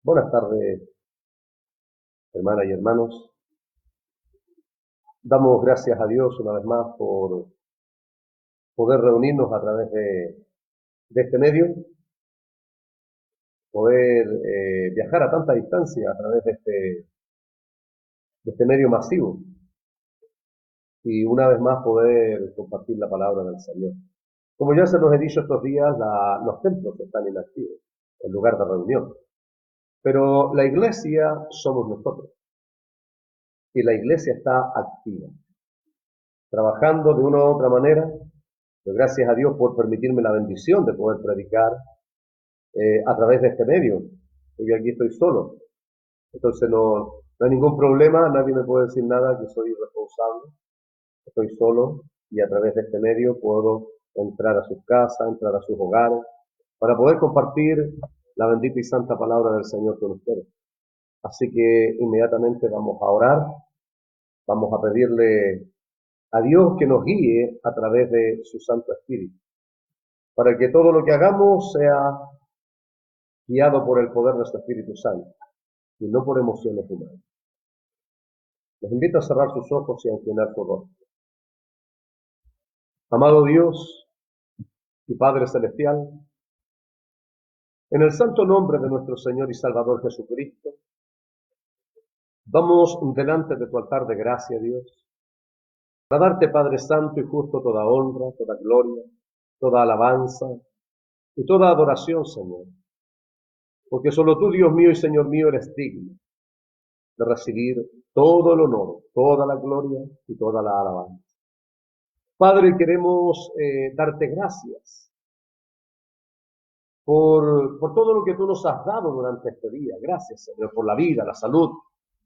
Buenas tardes, hermanas y hermanos. Damos gracias a Dios una vez más por poder reunirnos a través de este medio, poder viajar a tanta distancia a través de este medio masivo y una vez más poder compartir la palabra del Señor. Como ya se nos he dicho estos días, los templos están inactivos, el lugar de reunión, pero la iglesia somos nosotros y la iglesia está activa, trabajando de una u otra manera. Doy gracias a Dios por permitirme la bendición de poder predicar a través de este medio. Yo aquí estoy solo, entonces no hay ningún problema, nadie me puede decir nada, que soy irresponsable. Estoy solo y a través de este medio puedo entrar a sus casas, entrar a sus hogares, para poder compartir la bendita y santa palabra del Señor con ustedes. Así que inmediatamente vamos a orar, vamos a pedirle a Dios que nos guíe a través de su Santo Espíritu, para que todo lo que hagamos sea guiado por el poder de su Espíritu Santo y no por emociones humanas. Les invito a cerrar sus ojos y a inclinar su rostro. Amado Dios y Padre Celestial, en el santo nombre de nuestro Señor y Salvador Jesucristo, vamos delante de tu altar de gracia, Dios, para darte, Padre Santo y justo, toda honra, toda gloria, toda alabanza y toda adoración, Señor, porque solo tú, Dios mío y Señor mío, eres digno de recibir todo el honor, toda la gloria y toda la alabanza. Padre, queremos darte gracias por todo lo que tú nos has dado durante este día. Gracias, Señor, por la vida, la salud,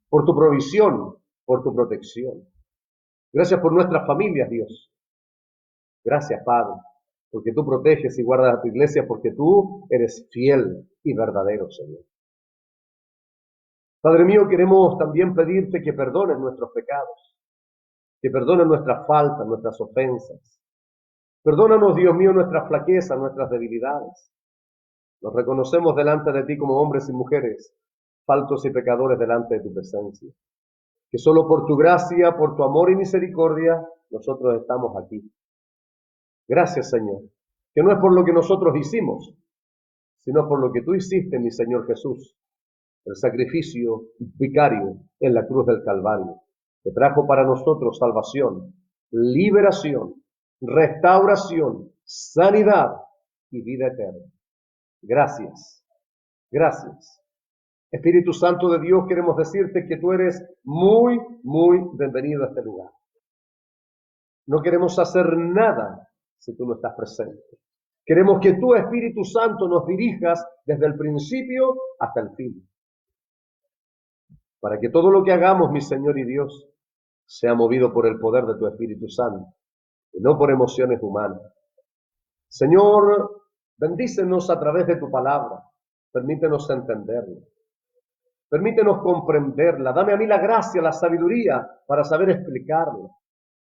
por tu provisión, por tu protección. Gracias por nuestras familias, Dios. Gracias, Padre, porque tú proteges y guardas a tu iglesia, porque tú eres fiel y verdadero, Señor. Padre mío, queremos también pedirte que perdones nuestros pecados, que perdones nuestras faltas, nuestras ofensas. Perdónanos, Dios mío, nuestras flaquezas, nuestras debilidades. Nos reconocemos delante de ti como hombres y mujeres, faltos y pecadores delante de tu presencia. Que solo por tu gracia, por tu amor y misericordia, nosotros estamos aquí. Gracias, Señor, que no es por lo que nosotros hicimos, sino por lo que tú hiciste, mi Señor Jesús, el sacrificio vicario en la cruz del Calvario, que trajo para nosotros salvación, liberación, restauración, sanidad y vida eterna. Gracias, gracias. Espíritu Santo de Dios, queremos decirte que tú eres muy, muy bienvenido a este lugar. No queremos hacer nada si tú no estás presente. Queremos que tú, Espíritu Santo, nos dirijas desde el principio hasta el fin, para que todo lo que hagamos, mi Señor y Dios, sea movido por el poder de tu Espíritu Santo y no por emociones humanas. Señor, bendícenos a través de tu palabra, permítenos entenderla, permítenos comprenderla, dame a mí la gracia, la sabiduría para saber explicarla,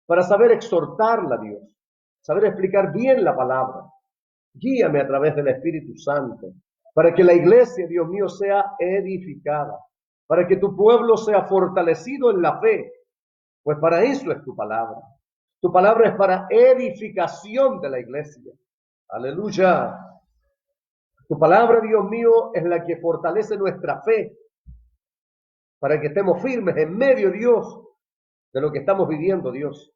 para saber exhortarla, Dios, saber explicar bien la palabra. Guíame a través del Espíritu Santo, para que la iglesia, Dios mío, sea edificada, para que tu pueblo sea fortalecido en la fe, pues para eso es tu palabra. Tu palabra es para edificación de la iglesia. Aleluya. Tu palabra, Dios mío, es la que fortalece nuestra fe, para que estemos firmes en medio, Dios, de lo que estamos viviendo, Dios.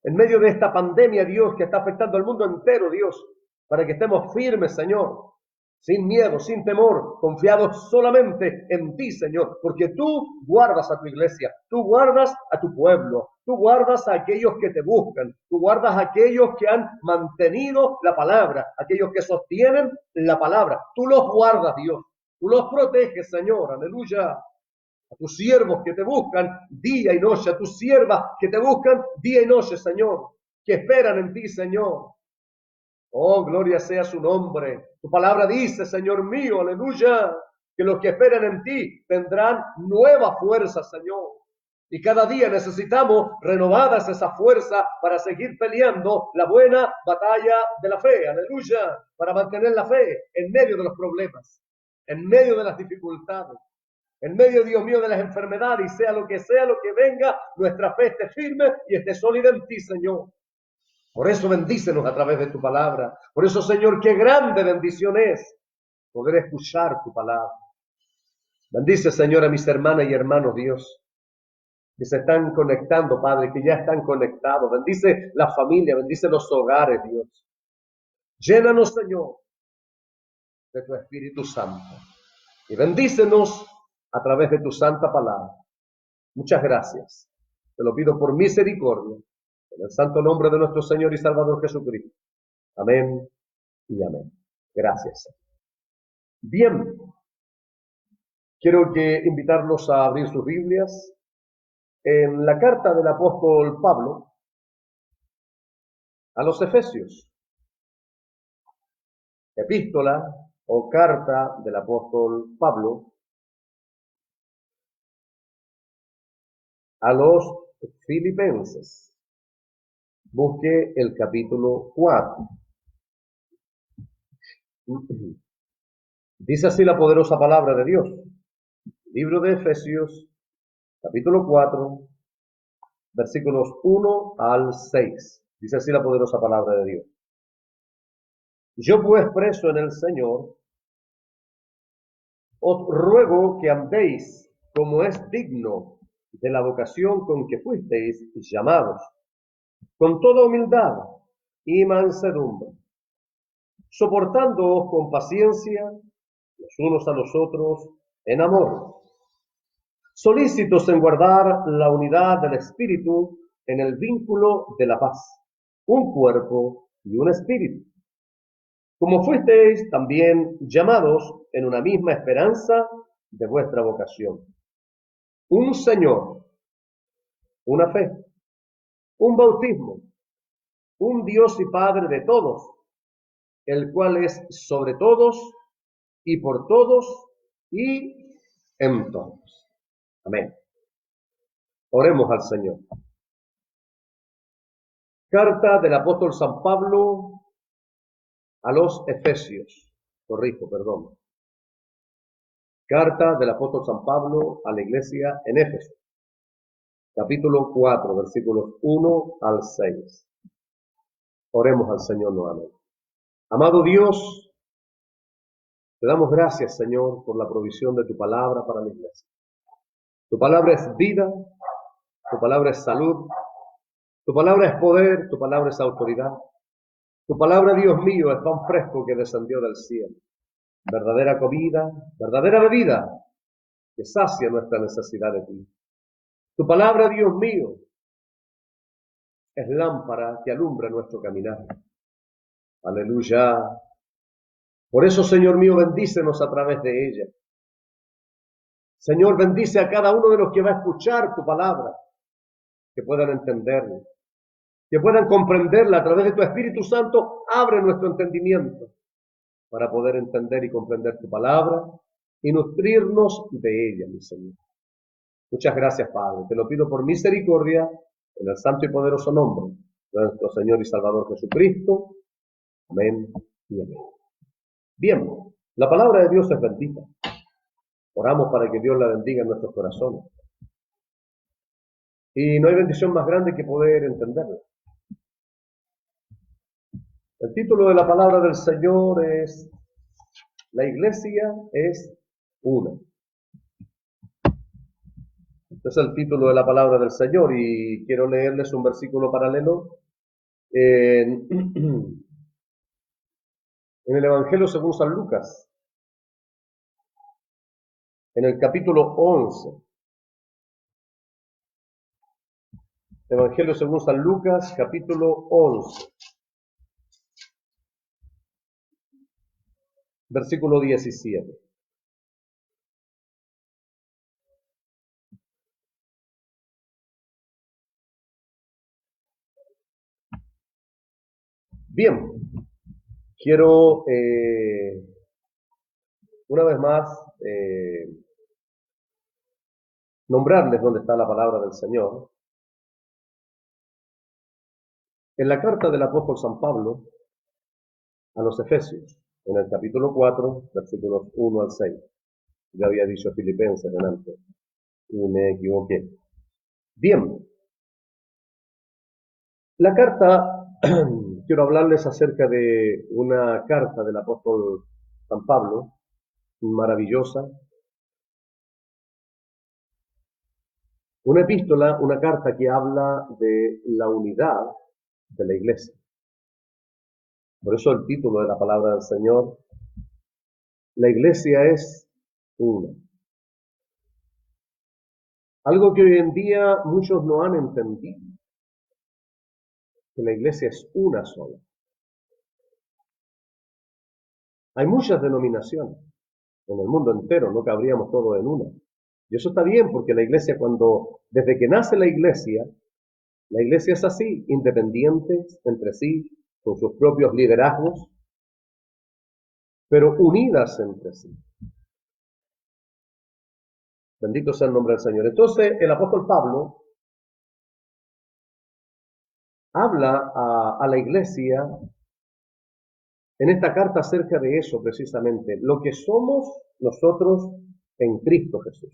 En medio de esta pandemia, Dios, que está afectando al mundo entero, Dios, para que estemos firmes, Señor, sin miedo, sin temor, confiados solamente en ti, Señor, porque tú guardas a tu iglesia, tú guardas a tu pueblo, tú guardas a aquellos que te buscan, tú guardas a aquellos que han mantenido la palabra, aquellos que sostienen la palabra, tú los guardas, Dios, tú los proteges, Señor, aleluya. A tus siervos que te buscan día y noche, a tus siervas que te buscan día y noche, Señor, que esperan en ti, Señor. Oh, gloria sea su nombre. Tu palabra dice, Señor mío, aleluya, que los que esperan en ti tendrán nueva fuerza, Señor. Y cada día necesitamos renovadas esa fuerza para seguir peleando la buena batalla de la fe, aleluya, para mantener la fe en medio de los problemas. en medio de las dificultades, en medio, Dios mío, de las enfermedades, y sea lo que venga, nuestra fe esté firme y esté sólida en ti, Señor. Por eso bendícenos a través de tu palabra. Por eso, Señor, qué grande bendición es poder escuchar tu palabra. Bendice, Señor, a mis hermanas y hermanos, Dios, que se están conectando, Padre, que ya están conectados. Bendice la familia, bendice los hogares, Dios. Llénanos, Señor, de tu Espíritu Santo. Y bendícenos a través de tu santa palabra. Muchas gracias. Te lo pido por misericordia, en el santo nombre de nuestro Señor y Salvador Jesucristo. Amén y amén. Gracias. Bien, quiero invitarlos a abrir sus Biblias en la carta del apóstol Pablo a los Efesios. Epístola o carta del apóstol Pablo a los Filipenses. Busque el capítulo 4. Dice así la poderosa palabra de Dios. Libro de Efesios, capítulo 4, versículos 1 al 6. Dice así la poderosa palabra de Dios. Yo pues, preso en el Señor, os ruego que andéis como es digno de la vocación con que fuisteis llamados, con toda humildad y mansedumbre, soportándoos con paciencia los unos a los otros en amor, solícitos en guardar la unidad del Espíritu en el vínculo de la paz, un cuerpo y un espíritu, como fuisteis también llamados en una misma esperanza de vuestra vocación. Un Señor, una fe, un bautismo, un Dios y Padre de todos, el cual es sobre todos y por todos y en todos. Amén. Oremos al Señor. Carta del apóstol San Pablo a los Efesios. Perdón. Carta del apóstol San Pablo a la iglesia en Éfeso. Capítulo 4, versículos 1 al 6. Oremos al Señor nuevamente. Amado Dios, te damos gracias, Señor, por la provisión de tu palabra para la iglesia. Tu palabra es vida, tu palabra es salud, tu palabra es poder, tu palabra es autoridad. Tu palabra, Dios mío, es pan fresco que descendió del cielo. Verdadera comida, verdadera bebida, que sacia nuestra necesidad de ti. Tu palabra, Dios mío, es lámpara que alumbra nuestro caminar. Aleluya. Por eso, Señor mío, bendícenos a través de ella. Señor, bendice a cada uno de los que va a escuchar tu palabra, que puedan entenderla, que puedan comprenderla a través de tu Espíritu Santo. Abre nuestro entendimiento para poder entender y comprender tu palabra y nutrirnos de ella, mi Señor. Muchas gracias, Padre. Te lo pido por misericordia, en el santo y poderoso nombre de nuestro Señor y Salvador Jesucristo. Amén y amén. Bien, la palabra de Dios es bendita. Oramos para que Dios la bendiga en nuestros corazones. Y no hay bendición más grande que poder entenderla. El título de la palabra del Señor es: la iglesia es una. Este es el título de la palabra del Señor y quiero leerles un versículo paralelo en el Evangelio según San Lucas, en el capítulo 11. Evangelio según San Lucas, capítulo 11, versículo 17. Bien, quiero una vez más nombrarles dónde está la palabra del Señor. En la carta del apóstol San Pablo a los Efesios, en el capítulo 4, versículos 1 al 6. Yo había dicho Filipenses delante y me equivoqué. Bien, la carta, quiero hablarles acerca de una carta del apóstol San Pablo, maravillosa, una epístola, una carta que habla de la unidad de la iglesia. Por eso el título de la palabra del Señor, la iglesia es una. Algo que hoy en día muchos no han entendido, que la iglesia es una sola. Hay muchas denominaciones en el mundo entero, no cabríamos todos en una. Y eso está bien porque la iglesia desde que nace la iglesia es así, independientes entre sí, con sus propios liderazgos, pero unidas entre sí. Bendito sea el nombre del Señor. Entonces, el apóstol Pablo habla a la iglesia en esta carta acerca de eso precisamente, lo que somos nosotros en Cristo Jesús.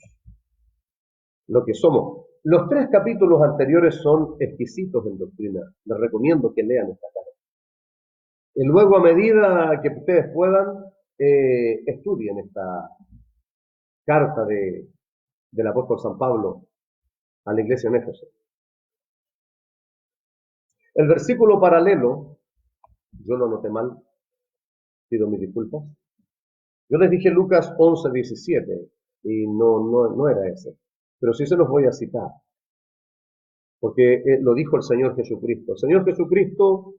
Lo que somos. Los 3 capítulos anteriores son exquisitos en doctrina. Les recomiendo que lean esta carta. Y luego, a medida que ustedes puedan, estudien esta carta del apóstol San Pablo a la iglesia en Éfeso. El versículo paralelo, yo lo anoté mal, pido mis disculpas. Yo les dije Lucas 11:17 y no era ese, pero sí se los voy a citar, porque lo dijo el Señor Jesucristo. El Señor Jesucristo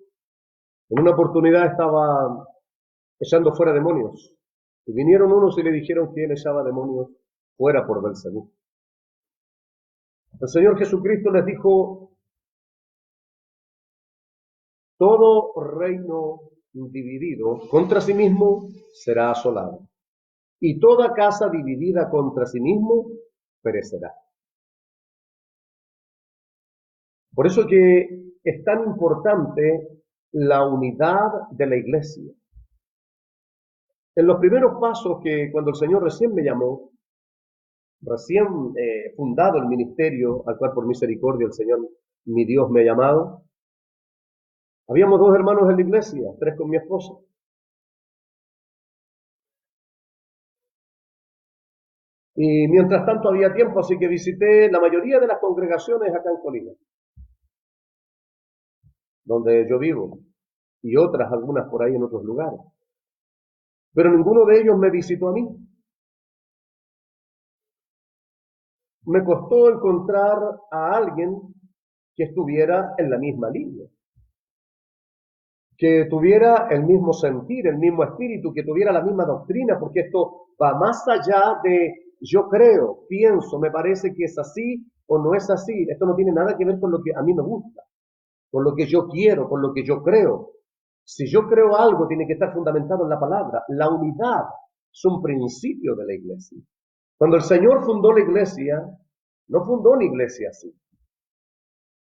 en una oportunidad estaba echando fuera demonios, y vinieron unos y le dijeron que él echaba demonios fuera por Belcebú. El Señor Jesucristo les dijo: todo reino dividido contra sí mismo será asolado, y toda casa dividida contra sí mismo perecerá. Por eso que es tan importante la unidad de la iglesia. En los primeros pasos que cuando el Señor recién me llamó, recién fundado el ministerio al cual por misericordia el Señor, mi Dios, me ha llamado, habíamos 2 hermanos en la iglesia, 3 con mi esposa. Y mientras tanto había tiempo, así que visité la mayoría de las congregaciones acá en Colina, donde yo vivo, y algunas por ahí en otros lugares. Pero ninguno de ellos me visitó a mí. Me costó encontrar a alguien que estuviera en la misma línea, que tuviera el mismo sentir, el mismo espíritu, que tuviera la misma doctrina, porque esto va más allá de yo creo, pienso, me parece que es así o no es así. Esto no tiene nada que ver con lo que a mí me gusta, con lo que yo quiero, con lo que yo creo. Si yo creo algo, tiene que estar fundamentado en la palabra. La unidad es un principio de la iglesia. Cuando el Señor fundó la iglesia, no fundó una iglesia así.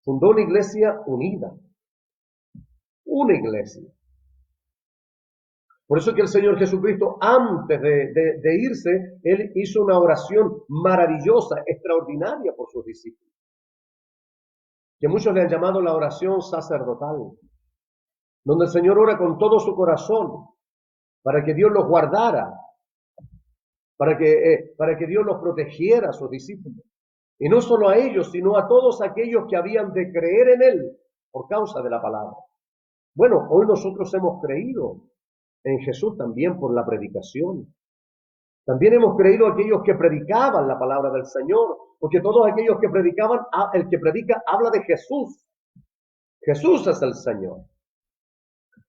Fundó una iglesia unida. Una iglesia. Por eso que el Señor Jesucristo, antes de irse, Él hizo una oración maravillosa, extraordinaria por sus discípulos, que muchos le han llamado la oración sacerdotal, donde el Señor ora con todo su corazón para que Dios los guardara, para que Dios los protegiera a sus discípulos. Y no solo a ellos, sino a todos aquellos que habían de creer en Él por causa de la palabra. Bueno, hoy nosotros hemos creído en Jesús también por la predicación. También hemos creído aquellos que predicaban la palabra del Señor, porque todos aquellos que predicaban, el que predica habla de Jesús. Jesús es el Señor.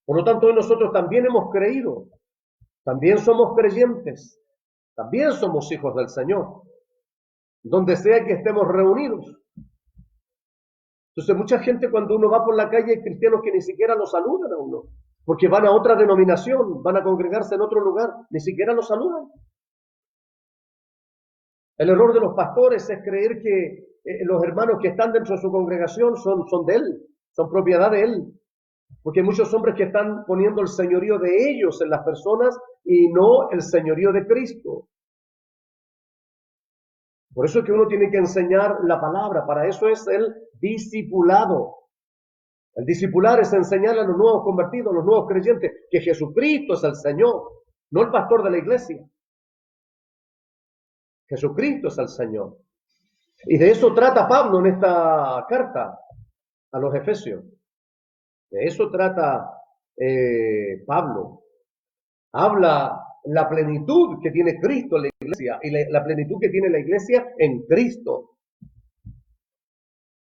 Por lo tanto, hoy nosotros también hemos creído, también somos creyentes, también somos hijos del Señor, donde sea que estemos reunidos. Entonces, mucha gente cuando uno va por la calle, hay cristianos que ni siquiera lo saludan a uno, porque van a otra denominación, van a congregarse en otro lugar, ni siquiera lo saludan. El error de los pastores es creer que los hermanos que están dentro de su congregación son de él, son propiedad de él. Porque hay muchos hombres que están poniendo el señorío de ellos en las personas y no el señorío de Cristo. Por eso es que uno tiene que enseñar la palabra. Para eso es el discipulado. El discipular es enseñarle a los nuevos convertidos, a los nuevos creyentes, que Jesucristo es el Señor, no el pastor de la iglesia. Jesucristo es el Señor. Y de eso trata Pablo en esta carta a los Efesios. De eso trata Pablo. Habla la plenitud que tiene Cristo en la iglesia y la plenitud que tiene la iglesia en Cristo.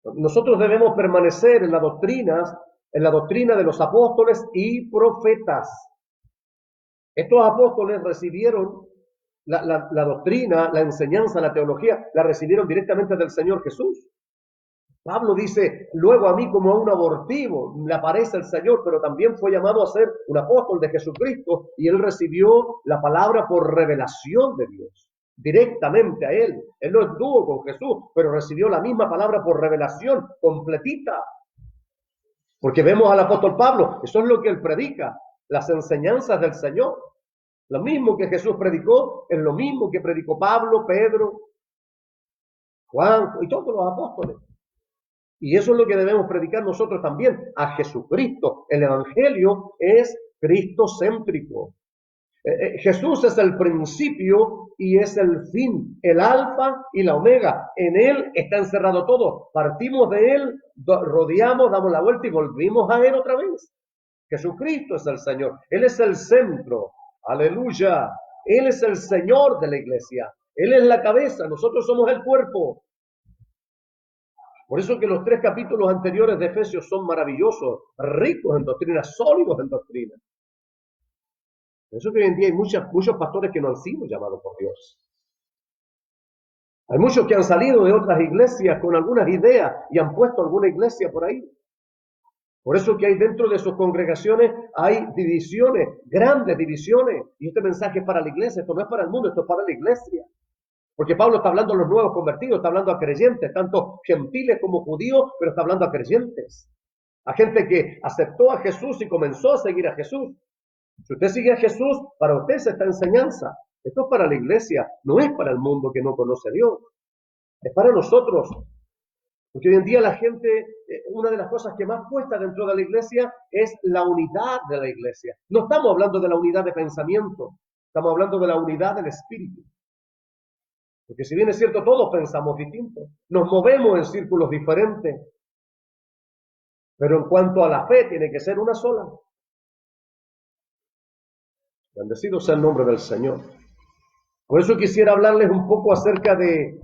Nosotros debemos permanecer en la doctrina de los apóstoles y profetas. Estos apóstoles recibieron la doctrina, la enseñanza, la teología, la recibieron directamente del Señor Jesús. Pablo dice, luego a mí como a un abortivo le aparece el Señor, pero también fue llamado a ser un apóstol de Jesucristo y él recibió la palabra por revelación de Dios, directamente a él. Él no estuvo con Jesús, pero recibió la misma palabra por revelación, completita. Porque vemos al apóstol Pablo, eso es lo que él predica, las enseñanzas del Señor. Lo mismo que Jesús predicó, es lo mismo que predicó Pablo, Pedro, Juan y todos los apóstoles. Y eso es lo que debemos predicar nosotros también, a Jesucristo. El Evangelio es cristocéntrico. Jesús es el principio y es el fin, el alfa y la omega. En Él está encerrado todo. Partimos de Él, rodeamos, damos la vuelta y volvimos a Él otra vez. Jesucristo es el Señor. Él es el centro. Aleluya. Él es el Señor de la iglesia. Él es la cabeza. Nosotros somos el cuerpo. Por eso que los 3 capítulos anteriores de Efesios son maravillosos, ricos en doctrina, sólidos en doctrina. Por eso que hoy en día hay muchos pastores que no han sido llamados por Dios. Hay muchos que han salido de otras iglesias con algunas ideas y han puesto alguna iglesia por ahí. Por eso que hay dentro de sus congregaciones, hay divisiones, grandes divisiones. Y este mensaje es para la iglesia, esto no es para el mundo, esto es para la iglesia. Porque Pablo está hablando a los nuevos convertidos, está hablando a creyentes, tanto gentiles como judíos, pero está hablando a creyentes. A gente que aceptó a Jesús y comenzó a seguir a Jesús. Si usted sigue a Jesús, para usted es esta enseñanza. Esto es para la iglesia, no es para el mundo que no conoce a Dios. Es para nosotros. Porque hoy en día la gente, una de las cosas que más cuesta dentro de la iglesia es la unidad de la iglesia. No estamos hablando de la unidad de pensamiento, estamos hablando de la unidad del espíritu. Porque si bien es cierto, todos pensamos distinto, nos movemos en círculos diferentes, pero en cuanto a la fe, tiene que ser una sola. Bendecido sea el nombre del Señor. Por eso quisiera hablarles un poco acerca de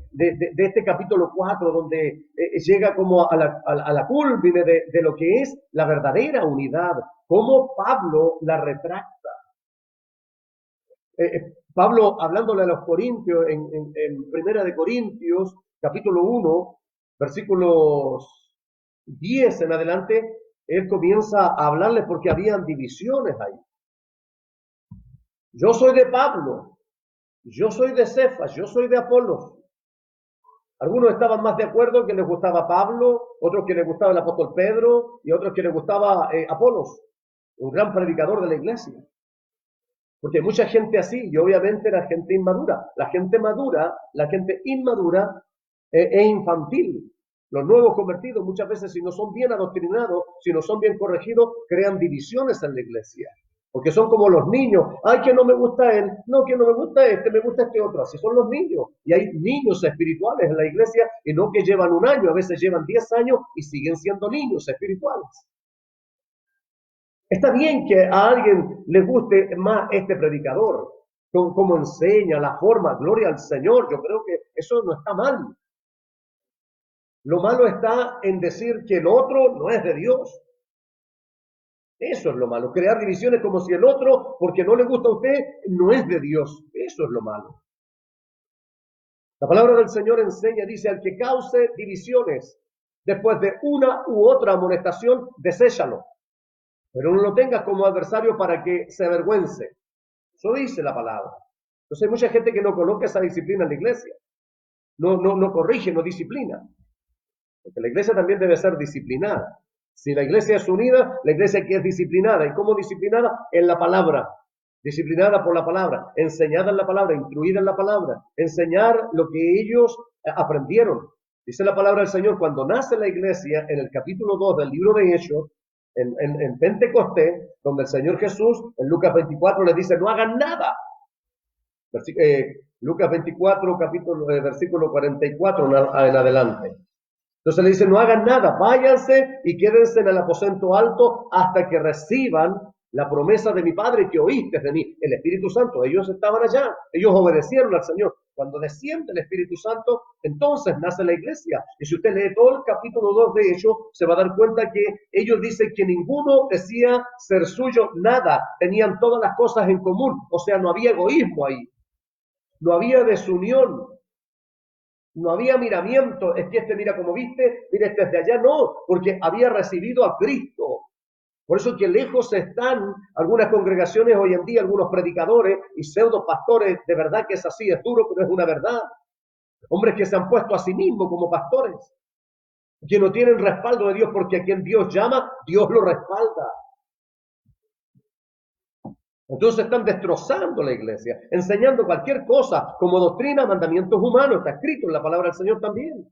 este capítulo 4, donde llega como a la culmine de lo que es la verdadera unidad, cómo Pablo la retracta. Pablo, hablándole a los corintios, en Primera de Corintios, capítulo 1, versículos 10 en adelante, él comienza a hablarles porque habían divisiones ahí. Yo soy de Pablo, yo soy de Cefas, yo soy de Apolos. Algunos estaban más de acuerdo que les gustaba Pablo, otros que les gustaba el apóstol Pedro y otros que les gustaba Apolos, un gran predicador de la iglesia. Porque hay mucha gente así, y obviamente era gente inmadura. La gente madura, la gente inmadura es infantil. Los nuevos convertidos muchas veces, si no son bien adoctrinados, si no son bien corregidos, crean divisiones en la iglesia. Porque son como los niños. Ay, que no me gusta él. No, que no me gusta este, me gusta este otro. Así son los niños. Y hay niños espirituales en la iglesia y no que llevan 1 año, a veces llevan 10 años y siguen siendo niños espirituales. Está bien que a alguien le guste más este predicador, cómo enseña, la forma, gloria al Señor. Yo creo que eso no está mal. Lo malo está en decir que el otro no es de Dios. Eso es lo malo. Crear divisiones como si el otro, porque no le gusta a usted, no es de Dios. Eso es lo malo. La palabra del Señor enseña, dice, al que cause divisiones, después de una u otra amonestación, deséchalo. Pero no lo tengas como adversario para que se avergüence. Eso dice la palabra. Entonces hay mucha gente que no coloca esa disciplina en la iglesia. No corrige, no disciplina. Porque la iglesia también debe ser disciplinada. Si la iglesia es unida, la iglesia que es disciplinada. ¿Y cómo disciplinada? En la palabra. Disciplinada por la palabra, enseñada en la palabra, instruida en la palabra, enseñar lo que ellos aprendieron. Dice la palabra del Señor, cuando nace la iglesia, en el capítulo 2 del libro de Hechos, en Pentecostés, donde el Señor Jesús, en Lucas 24, les dice, no hagan nada. Lucas 24, versículo 44 en adelante. Entonces le dice, no hagan nada, váyanse y quédense en el aposento alto hasta que reciban la promesa de mi Padre que oíste de mí, el Espíritu Santo. Ellos estaban allá, ellos obedecieron al Señor. Cuando desciende el Espíritu Santo, entonces nace la iglesia. Y si usted lee todo el capítulo 2 de Hechos, se va a dar cuenta que ellos dicen que ninguno decía ser suyo nada, tenían todas las cosas en común, o sea, no había egoísmo ahí, no había desunión. No había miramiento, es que este mira como viste, mira este es de allá, no, porque había recibido a Cristo. Por eso que lejos están algunas congregaciones hoy en día, algunos predicadores y pseudo pastores, de verdad que es así, es duro, pero es una verdad. Hombres que se han puesto a sí mismos como pastores, que no tienen respaldo de Dios, porque a quien Dios llama, Dios lo respalda. Entonces están destrozando la iglesia, enseñando cualquier cosa como doctrina, mandamientos humanos, está escrito en la palabra del Señor también.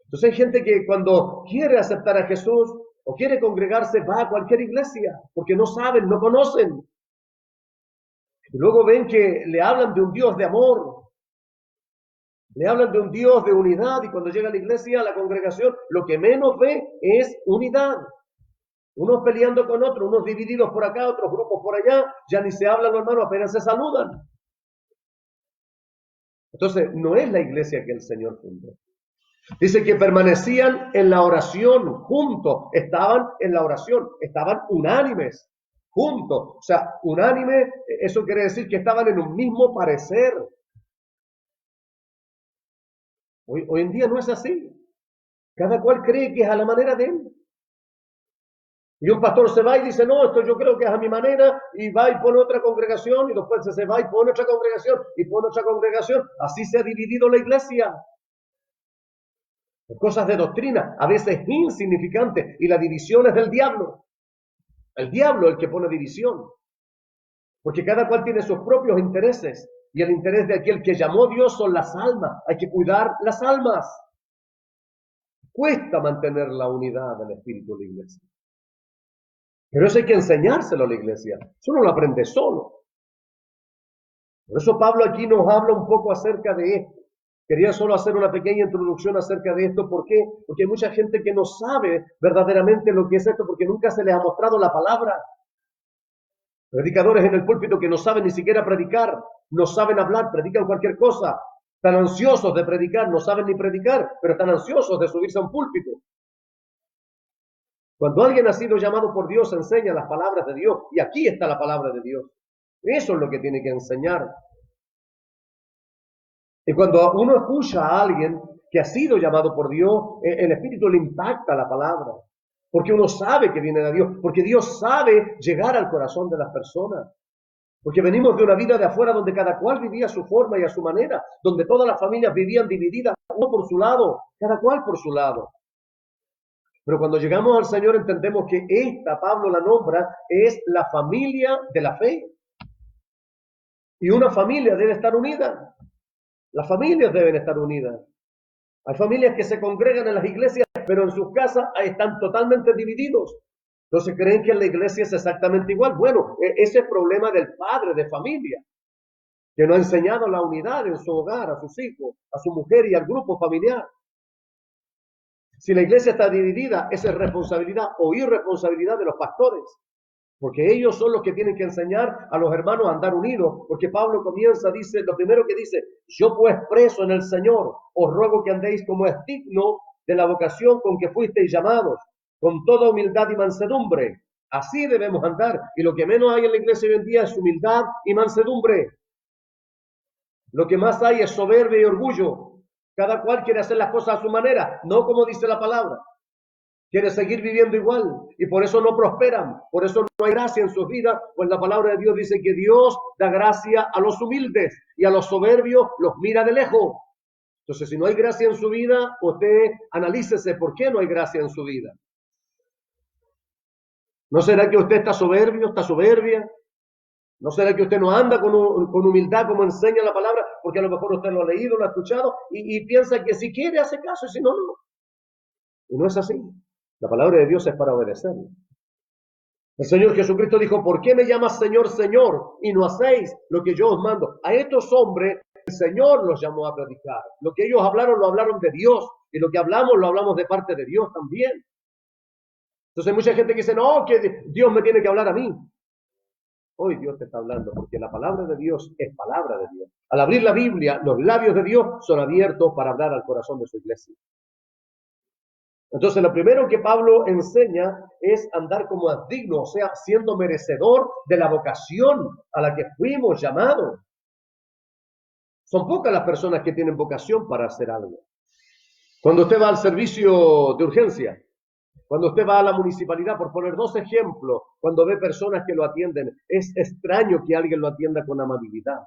Entonces hay gente que cuando quiere aceptar a Jesús o quiere congregarse va a cualquier iglesia, porque no saben, no conocen. Y luego ven que le hablan de un Dios de amor, le hablan de un Dios de unidad, y cuando llega a la iglesia, a la congregación, lo que menos ve es unidad. Unos peleando con otros, unos divididos por acá, otros grupos por allá, ya ni se hablan los hermanos, apenas se saludan. Entonces, no es la iglesia que el Señor fundó. Dice que permanecían en la oración juntos, estaban en la oración, estaban unánimes, juntos. O sea, unánime, eso quiere decir que estaban en un mismo parecer. Hoy en día no es así. Cada cual cree que es a la manera de él. Y un pastor se va y dice, no, esto yo creo que es a mi manera, y va y pone otra congregación, y después se va y pone otra congregación, y pone otra congregación. Así se ha dividido la iglesia. Cosas de doctrina, a veces insignificantes, y la división es del diablo. El diablo es el que pone división. Porque cada cual tiene sus propios intereses, y el interés de aquel que llamó Dios son las almas. Hay que cuidar las almas. Cuesta mantener la unidad del espíritu de la iglesia. Pero eso hay que enseñárselo a la iglesia. Eso no lo aprende solo. Por eso Pablo aquí nos habla un poco acerca de esto. Quería solo hacer una pequeña introducción acerca de esto. ¿Por qué? Porque hay mucha gente que no sabe verdaderamente lo que es esto, porque nunca se les ha mostrado la palabra. Predicadores en el púlpito que no saben ni siquiera predicar, no saben hablar, predican cualquier cosa. Están ansiosos de predicar, no saben ni predicar, pero están ansiosos de subirse a un púlpito. Cuando alguien ha sido llamado por Dios, enseña las palabras de Dios. Y aquí está la palabra de Dios. Eso es lo que tiene que enseñar. Y cuando uno escucha a alguien que ha sido llamado por Dios, el Espíritu le impacta la palabra. Porque uno sabe que viene de Dios. Porque Dios sabe llegar al corazón de las personas. Porque venimos de una vida de afuera donde cada cual vivía a su forma y a su manera. Donde todas las familias vivían divididas, uno por su lado, cada cual por su lado. Pero cuando llegamos al Señor entendemos que esta, Pablo la nombra, es la familia de la fe. Y una familia debe estar unida. Las familias deben estar unidas. Hay familias que se congregan en las iglesias, pero en sus casas están totalmente divididos. Entonces creen que en la iglesia es exactamente igual. Bueno, ese es el problema del padre de familia, que no ha enseñado la unidad en su hogar, a sus hijos, a su mujer y al grupo familiar. Si la iglesia está dividida, esa es responsabilidad o irresponsabilidad de los pastores, porque ellos son los que tienen que enseñar a los hermanos a andar unidos, porque Pablo comienza, dice, lo primero que dice, yo pues preso en el Señor, os ruego que andéis como es digno de la vocación con que fuisteis llamados, con toda humildad y mansedumbre. Así debemos andar, y lo que menos hay en la iglesia hoy en día es humildad y mansedumbre. Lo que más hay es soberbia y orgullo. Cada cual quiere hacer las cosas a su manera, no como dice la palabra. Quiere seguir viviendo igual y por eso no prosperan, por eso no hay gracia en sus vidas, pues la palabra de Dios dice que Dios da gracia a los humildes y a los soberbios los mira de lejos. Entonces, si no hay gracia en su vida, usted analícese por qué no hay gracia en su vida. ¿No será que usted está soberbio, está soberbia? ¿No será que usted no anda con humildad como enseña la palabra? Porque a lo mejor usted lo ha leído, lo ha escuchado y piensa que si quiere hace caso y si no, no. Y no es así. La palabra de Dios es para obedecerla. El Señor Jesucristo dijo, ¿por qué me llamas Señor, Señor? Y no hacéis lo que yo os mando. A estos hombres el Señor los llamó a predicar. Lo que ellos hablaron, lo hablaron de Dios. Y lo que hablamos, lo hablamos de parte de Dios también. Entonces hay mucha gente que dice, no, que Dios me tiene que hablar a mí. Hoy Dios te está hablando, porque la palabra de Dios es palabra de Dios. Al abrir la Biblia, los labios de Dios son abiertos para hablar al corazón de su iglesia. Entonces, lo primero que Pablo enseña es andar como es digno, o sea, siendo merecedor de la vocación a la que fuimos llamados. Son pocas las personas que tienen vocación para hacer algo. Cuando usted va al servicio de urgencia, cuando usted va a la municipalidad, por poner dos ejemplos, cuando ve personas que lo atienden, es extraño que alguien lo atienda con amabilidad.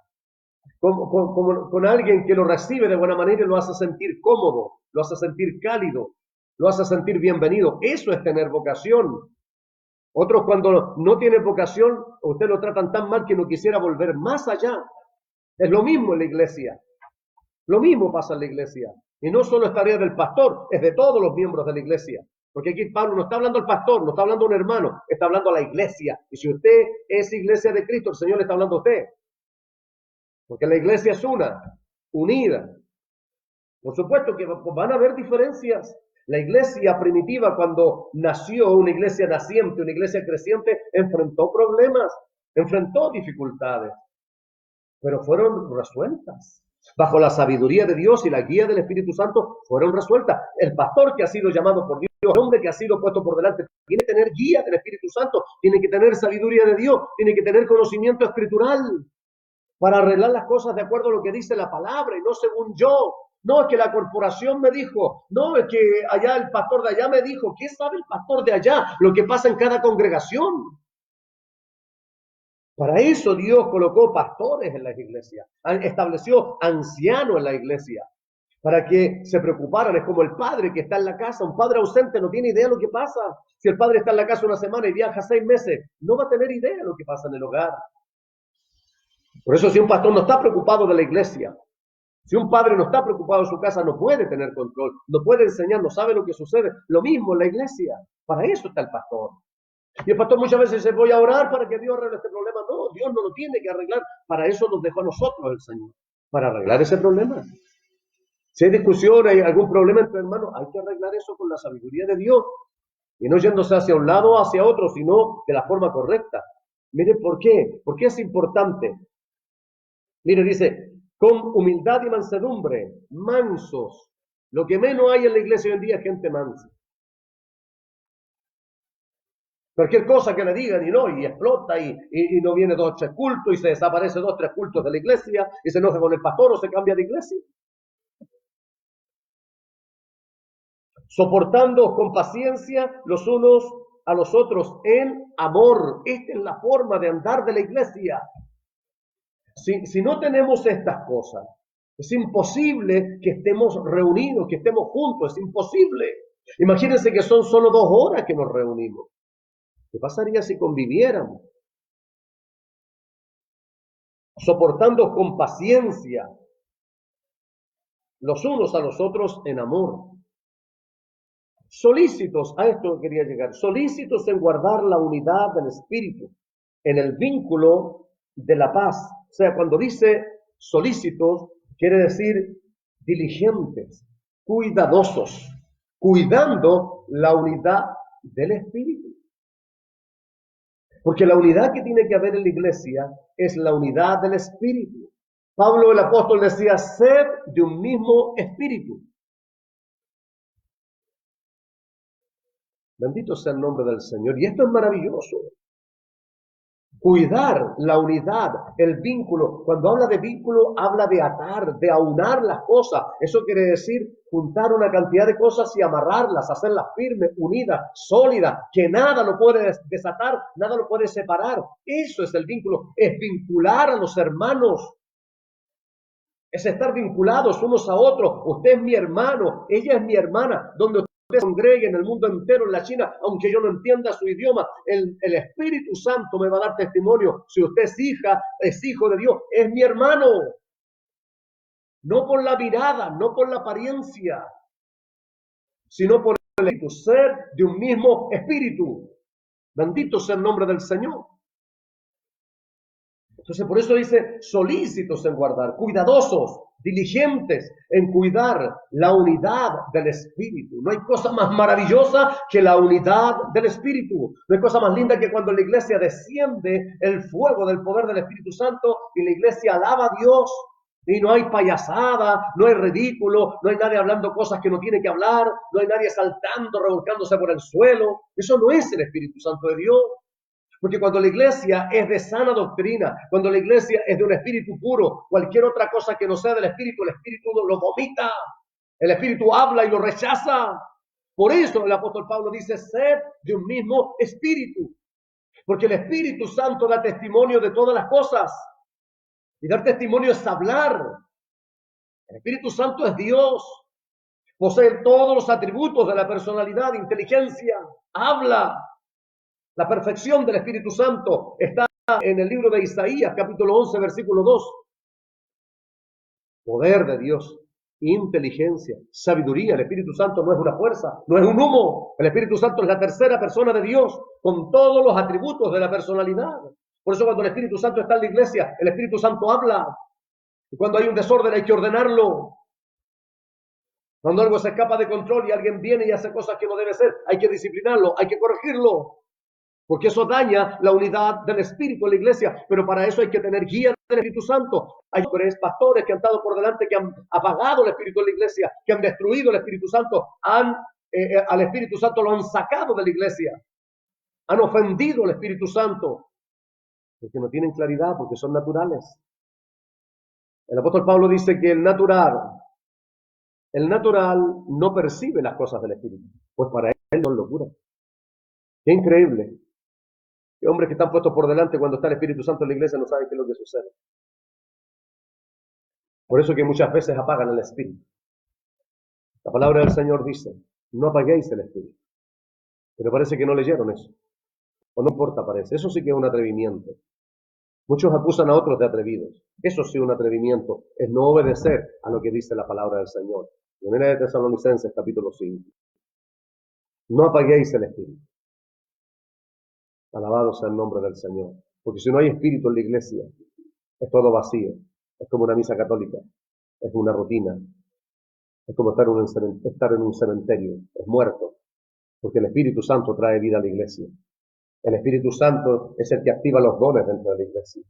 Con alguien que lo recibe de buena manera y lo hace sentir cómodo, lo hace sentir cálido, lo hace sentir bienvenido. Eso es tener vocación. Otros cuando no tienen vocación, usted lo tratan tan mal que no quisiera volver más allá. Es lo mismo en la iglesia. Lo mismo pasa en la iglesia. Y no solo es tarea del pastor, es de todos los miembros de la iglesia. Porque aquí Pablo no está hablando al pastor, no está hablando a un hermano, está hablando a la iglesia. Y si usted es iglesia de Cristo, el Señor le está hablando a usted. Porque la iglesia es una, unida. Por supuesto que van a haber diferencias. La iglesia primitiva, cuando nació, una iglesia naciente, una iglesia creciente, enfrentó problemas, enfrentó dificultades, pero fueron resueltas. Bajo la sabiduría de Dios y la guía del Espíritu Santo, fueron resueltas. El pastor que ha sido llamado por Dios, el hombre que ha sido puesto por delante, tiene que tener guía del Espíritu Santo, tiene que tener sabiduría de Dios, tiene que tener conocimiento escritural para arreglar las cosas de acuerdo a lo que dice la palabra y no según yo. No, es que la corporación me dijo, no, es que allá el pastor de allá me dijo. ¿Qué sabe el pastor de allá? Lo que pasa en cada congregación. Para eso Dios colocó pastores en las iglesias, estableció ancianos en la iglesia, para que se preocuparan. Es como el padre que está en la casa, un padre ausente no tiene idea de lo que pasa. Si el padre está en la casa una semana y viaja 6 meses, no va a tener idea de lo que pasa en el hogar. Por eso si un pastor no está preocupado de la iglesia, si un padre no está preocupado de su casa, no puede tener control, no puede enseñar, no sabe lo que sucede. Lo mismo en la iglesia. Para eso está el pastor. Y el pastor muchas veces dice, voy a orar para que Dios arregle este problema. No, Dios no lo tiene que arreglar. Para eso nos dejó a nosotros el Señor, para arreglar ese problema. Si hay discusión, hay algún problema entre hermanos, hay que arreglar eso con la sabiduría de Dios. Y no yéndose hacia un lado o hacia otro, sino de la forma correcta. Mire, ¿por qué? ¿Por qué es importante? Mire, dice, con humildad y mansedumbre, mansos. Lo que menos hay en la iglesia hoy en día es gente mansa. Cualquier cosa que le digan y explota y no viene 2 o 3 cultos y se desaparece 2 o 3 cultos de la iglesia y se enoja con el pastor o se cambia de iglesia. Soportando con paciencia los unos a los otros en amor. Esta es la forma de andar de la iglesia. Si no tenemos estas cosas, es imposible que estemos reunidos, que estemos juntos, es imposible. Imagínense que son solo 2 horas que nos reunimos. ¿Qué pasaría si conviviéramos? Soportando con paciencia los unos a los otros en amor. Solícitos, a esto quería llegar, solícitos en guardar la unidad del espíritu, en el vínculo de la paz. O sea, cuando dice solícitos, quiere decir diligentes, cuidadosos, cuidando la unidad del espíritu. Porque la unidad que tiene que haber en la iglesia es la unidad del espíritu. Pablo el apóstol decía, sed de un mismo espíritu. Bendito sea el nombre del Señor. Y esto es maravilloso. Cuidar la unidad, el vínculo. Cuando habla de vínculo, habla de atar, de aunar las cosas. Eso quiere decir juntar una cantidad de cosas y amarrarlas, hacerlas firmes, unidas, sólidas, que nada lo puede desatar, nada lo puede separar. Eso es el vínculo, es vincular a los hermanos. Es estar vinculados unos a otros. Usted es mi hermano, ella es mi hermana. Donde usted se congregue en el mundo entero, en la China, aunque yo no entienda su idioma, el Espíritu Santo me va a dar testimonio. Si usted es hija, es hijo de Dios, es mi hermano. No por la mirada, no por la apariencia, sino por el Espíritu, ser de un mismo Espíritu. Bendito sea el nombre del Señor. Entonces, por eso dice, solícitos en guardar, cuidadosos, diligentes en cuidar la unidad del Espíritu. No hay cosa más maravillosa que la unidad del Espíritu. No hay cosa más linda que cuando en la iglesia desciende el fuego del poder del Espíritu Santo y la iglesia alaba a Dios. Y no hay payasada, no hay ridículo, no hay nadie hablando cosas que no tiene que hablar, no hay nadie saltando, revolcándose por el suelo. Eso no es el Espíritu Santo de Dios. Porque cuando la iglesia es de sana doctrina, cuando la iglesia es de un espíritu puro, cualquier otra cosa que no sea del espíritu, el espíritu lo vomita. El espíritu habla y lo rechaza. Por eso el apóstol Pablo dice, sed de un mismo espíritu. Porque el Espíritu Santo da testimonio de todas las cosas. Y dar testimonio es hablar. El Espíritu Santo es Dios. Posee todos los atributos de la personalidad, inteligencia, habla. La perfección del Espíritu Santo está en el libro de Isaías, capítulo 11, versículo 2. Poder de Dios, inteligencia, sabiduría. El Espíritu Santo no es una fuerza, no es un humo. El Espíritu Santo es la tercera persona de Dios, con todos los atributos de la personalidad. Por eso cuando el Espíritu Santo está en la iglesia, el Espíritu Santo habla. Y cuando hay un desorden hay que ordenarlo. Cuando algo se escapa de control y alguien viene y hace cosas que no debe ser, hay que disciplinarlo, hay que corregirlo. Porque eso daña la unidad del Espíritu en la iglesia. Pero para eso hay que tener guía del Espíritu Santo. Hay pastores que han estado por delante, que han apagado el Espíritu de la iglesia, que han destruido el Espíritu Santo, al Espíritu Santo lo han sacado de la iglesia. Han ofendido al Espíritu Santo. Porque no tienen claridad, porque son naturales. El apóstol Pablo dice que el natural no percibe las cosas del Espíritu. Pues para él son locura. Qué increíble. Que hombres que están puestos por delante cuando está el Espíritu Santo en la iglesia no saben qué es lo que sucede. Por eso que muchas veces apagan el Espíritu. La palabra del Señor dice, no apaguéis el Espíritu. Pero parece que no leyeron eso. O no importa, parece. Eso sí que es un atrevimiento. Muchos acusan a otros de atrevidos. Eso sí es un atrevimiento. Es no obedecer a lo que dice la palabra del Señor. Primera de Tesalonicenses, capítulo 5. No apaguéis el Espíritu. Alabado sea el nombre del Señor. Porque si no hay espíritu en la iglesia, es todo vacío. Es como una misa católica. Es una rutina. Es como estar en un cementerio. Es muerto. Porque el Espíritu Santo trae vida a la iglesia. El Espíritu Santo es el que activa los dones dentro de la iglesia.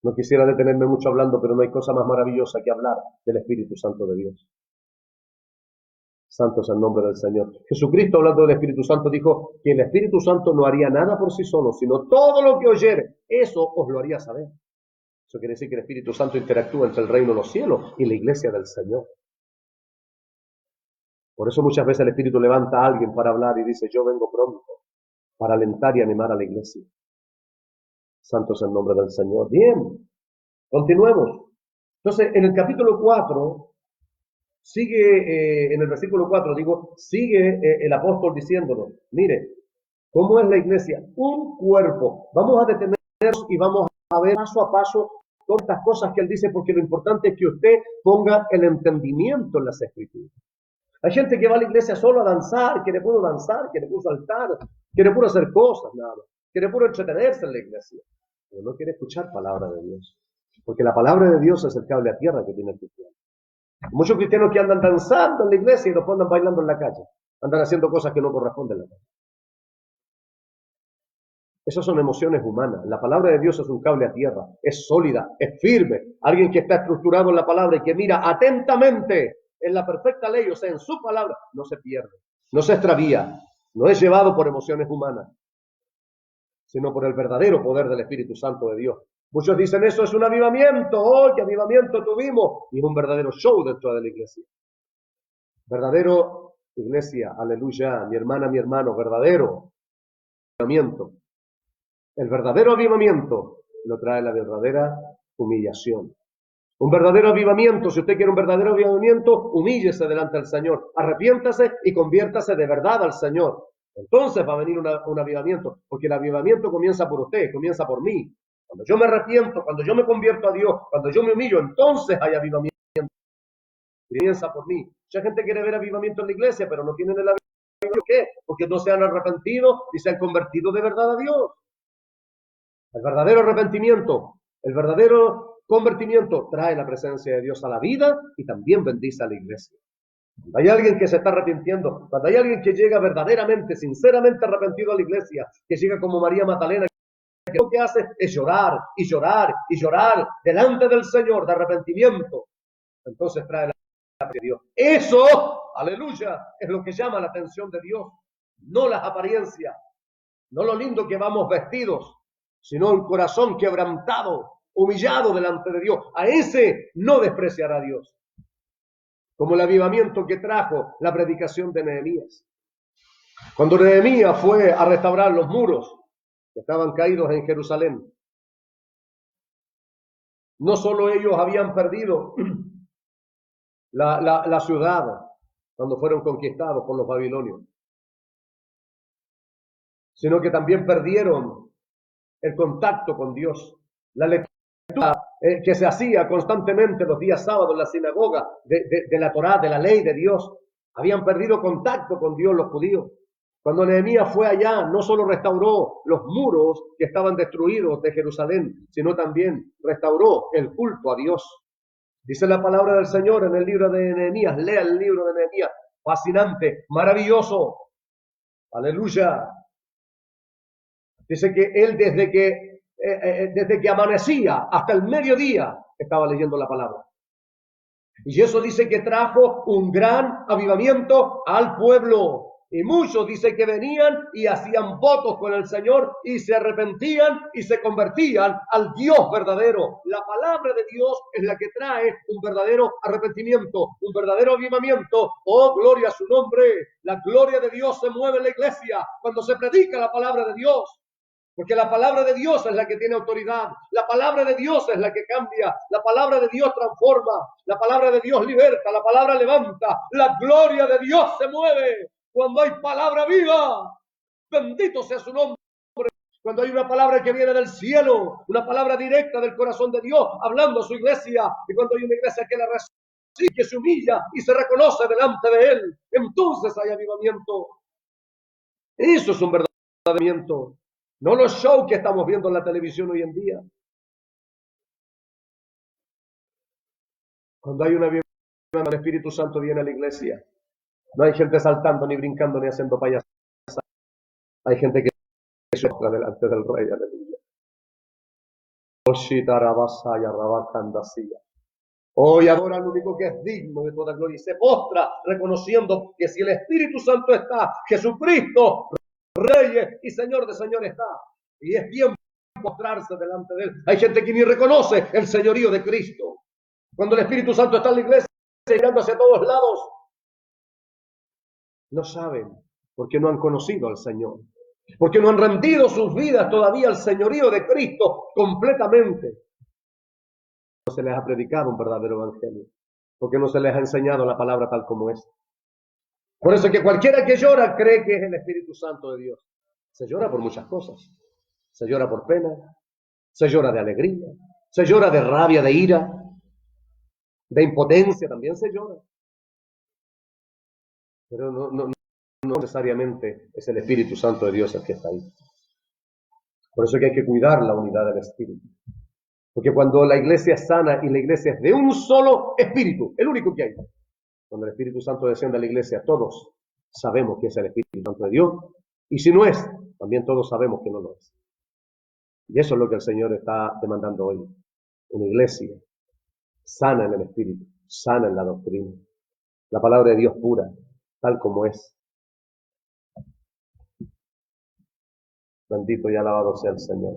No quisiera detenerme mucho hablando, pero no hay cosa más maravillosa que hablar del Espíritu Santo de Dios. Santo es el nombre del Señor. Jesucristo, hablando del Espíritu Santo, dijo que el Espíritu Santo no haría nada por sí solo, sino todo lo que oyere, eso os lo haría saber. Eso quiere decir que el Espíritu Santo interactúa entre el reino de los cielos y la iglesia del Señor. Por eso muchas veces el Espíritu levanta a alguien para hablar y dice, yo vengo pronto para alentar y animar a la iglesia. Santo es el nombre del Señor. Bien, continuemos. Entonces, en el capítulo 4... sigue en el versículo 4, sigue el apóstol diciéndonos, mire, ¿cómo es la iglesia? Un cuerpo. Vamos a detenernos y vamos a ver paso a paso todas estas cosas que él dice, porque lo importante es que usted ponga el entendimiento en las escrituras. Hay gente que va a la iglesia solo a danzar, quiere puro danzar, quiere puro saltar, quiere puro hacer cosas, nada, quiere puro entretenerse en la iglesia, pero no quiere escuchar palabra de Dios, porque la palabra de Dios es el cable a tierra que tiene el cristiano. Muchos cristianos que andan danzando en la iglesia y después andan bailando en la calle. Andan haciendo cosas que no corresponden en la calle. Esas son emociones humanas. La palabra de Dios es un cable a tierra. Es sólida, es firme. Alguien que está estructurado en la palabra y que mira atentamente en la perfecta ley, o sea, en su palabra, no se pierde, no se extravía, no es llevado por emociones humanas, sino por el verdadero poder del Espíritu Santo de Dios. Muchos dicen, eso es un avivamiento. ¡Oh, qué avivamiento tuvimos! Y es un verdadero show dentro de la iglesia. Verdadero iglesia, aleluya, mi hermana, mi hermano, verdadero avivamiento. El verdadero avivamiento lo trae la verdadera humillación. Un verdadero avivamiento, si usted quiere un verdadero avivamiento, humíllese delante del Señor, arrepiéntase y conviértase de verdad al Señor. Entonces va a venir un avivamiento, porque el avivamiento comienza por usted, comienza por mí. Cuando yo me arrepiento, cuando yo me convierto a Dios, cuando yo me humillo, entonces hay avivamiento. Comienza por mí. Mucha gente quiere ver avivamiento en la iglesia, pero no tienen el avivamiento. ¿Por qué? Porque no se han arrepentido y se han convertido de verdad a Dios. El verdadero arrepentimiento, el verdadero convertimiento trae la presencia de Dios a la vida y también bendice a la iglesia. Cuando hay alguien que se está arrepintiendo, cuando hay alguien que llega verdaderamente, sinceramente arrepentido a la iglesia, que llega como María Magdalena, que lo que hace es llorar y llorar y llorar delante del Señor de arrepentimiento, entonces trae la presencia de Dios. Eso, aleluya, es lo que llama la atención de Dios, no las apariencias, no lo lindo que vamos vestidos, sino un corazón quebrantado, humillado delante de Dios. A ese no despreciará Dios. Como el avivamiento que trajo la predicación de Nehemías. Cuando Nehemías fue a restaurar los muros que estaban caídos en Jerusalén, no solo ellos habían perdido la ciudad cuando fueron conquistados por los babilonios, sino que también perdieron el contacto con Dios. La lectura que se hacía constantemente los días sábados en la sinagoga de la Torá, de la ley de Dios, habían perdido contacto con Dios los judíos. Cuando Nehemías fue allá, no solo restauró los muros que estaban destruidos de Jerusalén, sino también restauró el culto a Dios. Dice la palabra del Señor en el libro de Nehemías, lea el libro de Nehemías, fascinante, maravilloso, aleluya. Dice que él desde que amanecía hasta el mediodía estaba leyendo la palabra. Y eso dice que trajo un gran avivamiento al pueblo. Y muchos dice que venían y hacían votos con el Señor y se arrepentían y se convertían al Dios verdadero. La palabra de Dios es la que trae un verdadero arrepentimiento, un verdadero avivamiento. Oh, gloria a su nombre. La gloria de Dios se mueve en la iglesia cuando se predica la palabra de Dios. Porque la palabra de Dios es la que tiene autoridad. La palabra de Dios es la que cambia. La palabra de Dios transforma. La palabra de Dios liberta. La palabra levanta. La gloria de Dios se mueve cuando hay palabra viva. Bendito sea su nombre. Cuando hay una palabra que viene del cielo, una palabra directa del corazón de Dios, hablando a su iglesia. Y cuando hay una iglesia que la recibe, que se humilla y se reconoce delante de Él, entonces hay avivamiento. Eso es un verdadero avivamiento. No los shows que estamos viendo en la televisión hoy en día. Cuando hay una avivamiento, el Espíritu Santo viene a la iglesia. No hay gente saltando, ni brincando, ni haciendo payasadas. Hay gente que se postra delante del Rey. Aleluya. Hoy adora al único que es digno de toda gloria y se postra reconociendo que si el Espíritu Santo está, Jesucristo, Rey y Señor de señores está. Y es tiempo de postrarse delante de Él. Hay gente que ni reconoce el señorío de Cristo. Cuando el Espíritu Santo está en la iglesia, mirando hacia todos lados, no saben, porque no han conocido al Señor, porque no han rendido sus vidas todavía al señorío de Cristo completamente. No se les ha predicado un verdadero evangelio, porque no se les ha enseñado la palabra tal como es. Por eso es que cualquiera que llora cree que es el Espíritu Santo de Dios. Se llora por muchas cosas. Se llora por pena, se llora de alegría, se llora de rabia, de ira, de impotencia, también se llora. Pero no necesariamente es el Espíritu Santo de Dios el que está ahí. Por eso es que hay que cuidar la unidad del Espíritu. Porque cuando la iglesia es sana y la iglesia es de un solo Espíritu, el único que hay, cuando el Espíritu Santo desciende a la iglesia, todos sabemos que es el Espíritu Santo de Dios. Y si no es, también todos sabemos que no lo es. Y eso es lo que el Señor está demandando hoy. Una iglesia sana en el Espíritu, sana en la doctrina. La palabra de Dios pura, tal como es. Bendito y alabado sea el Señor.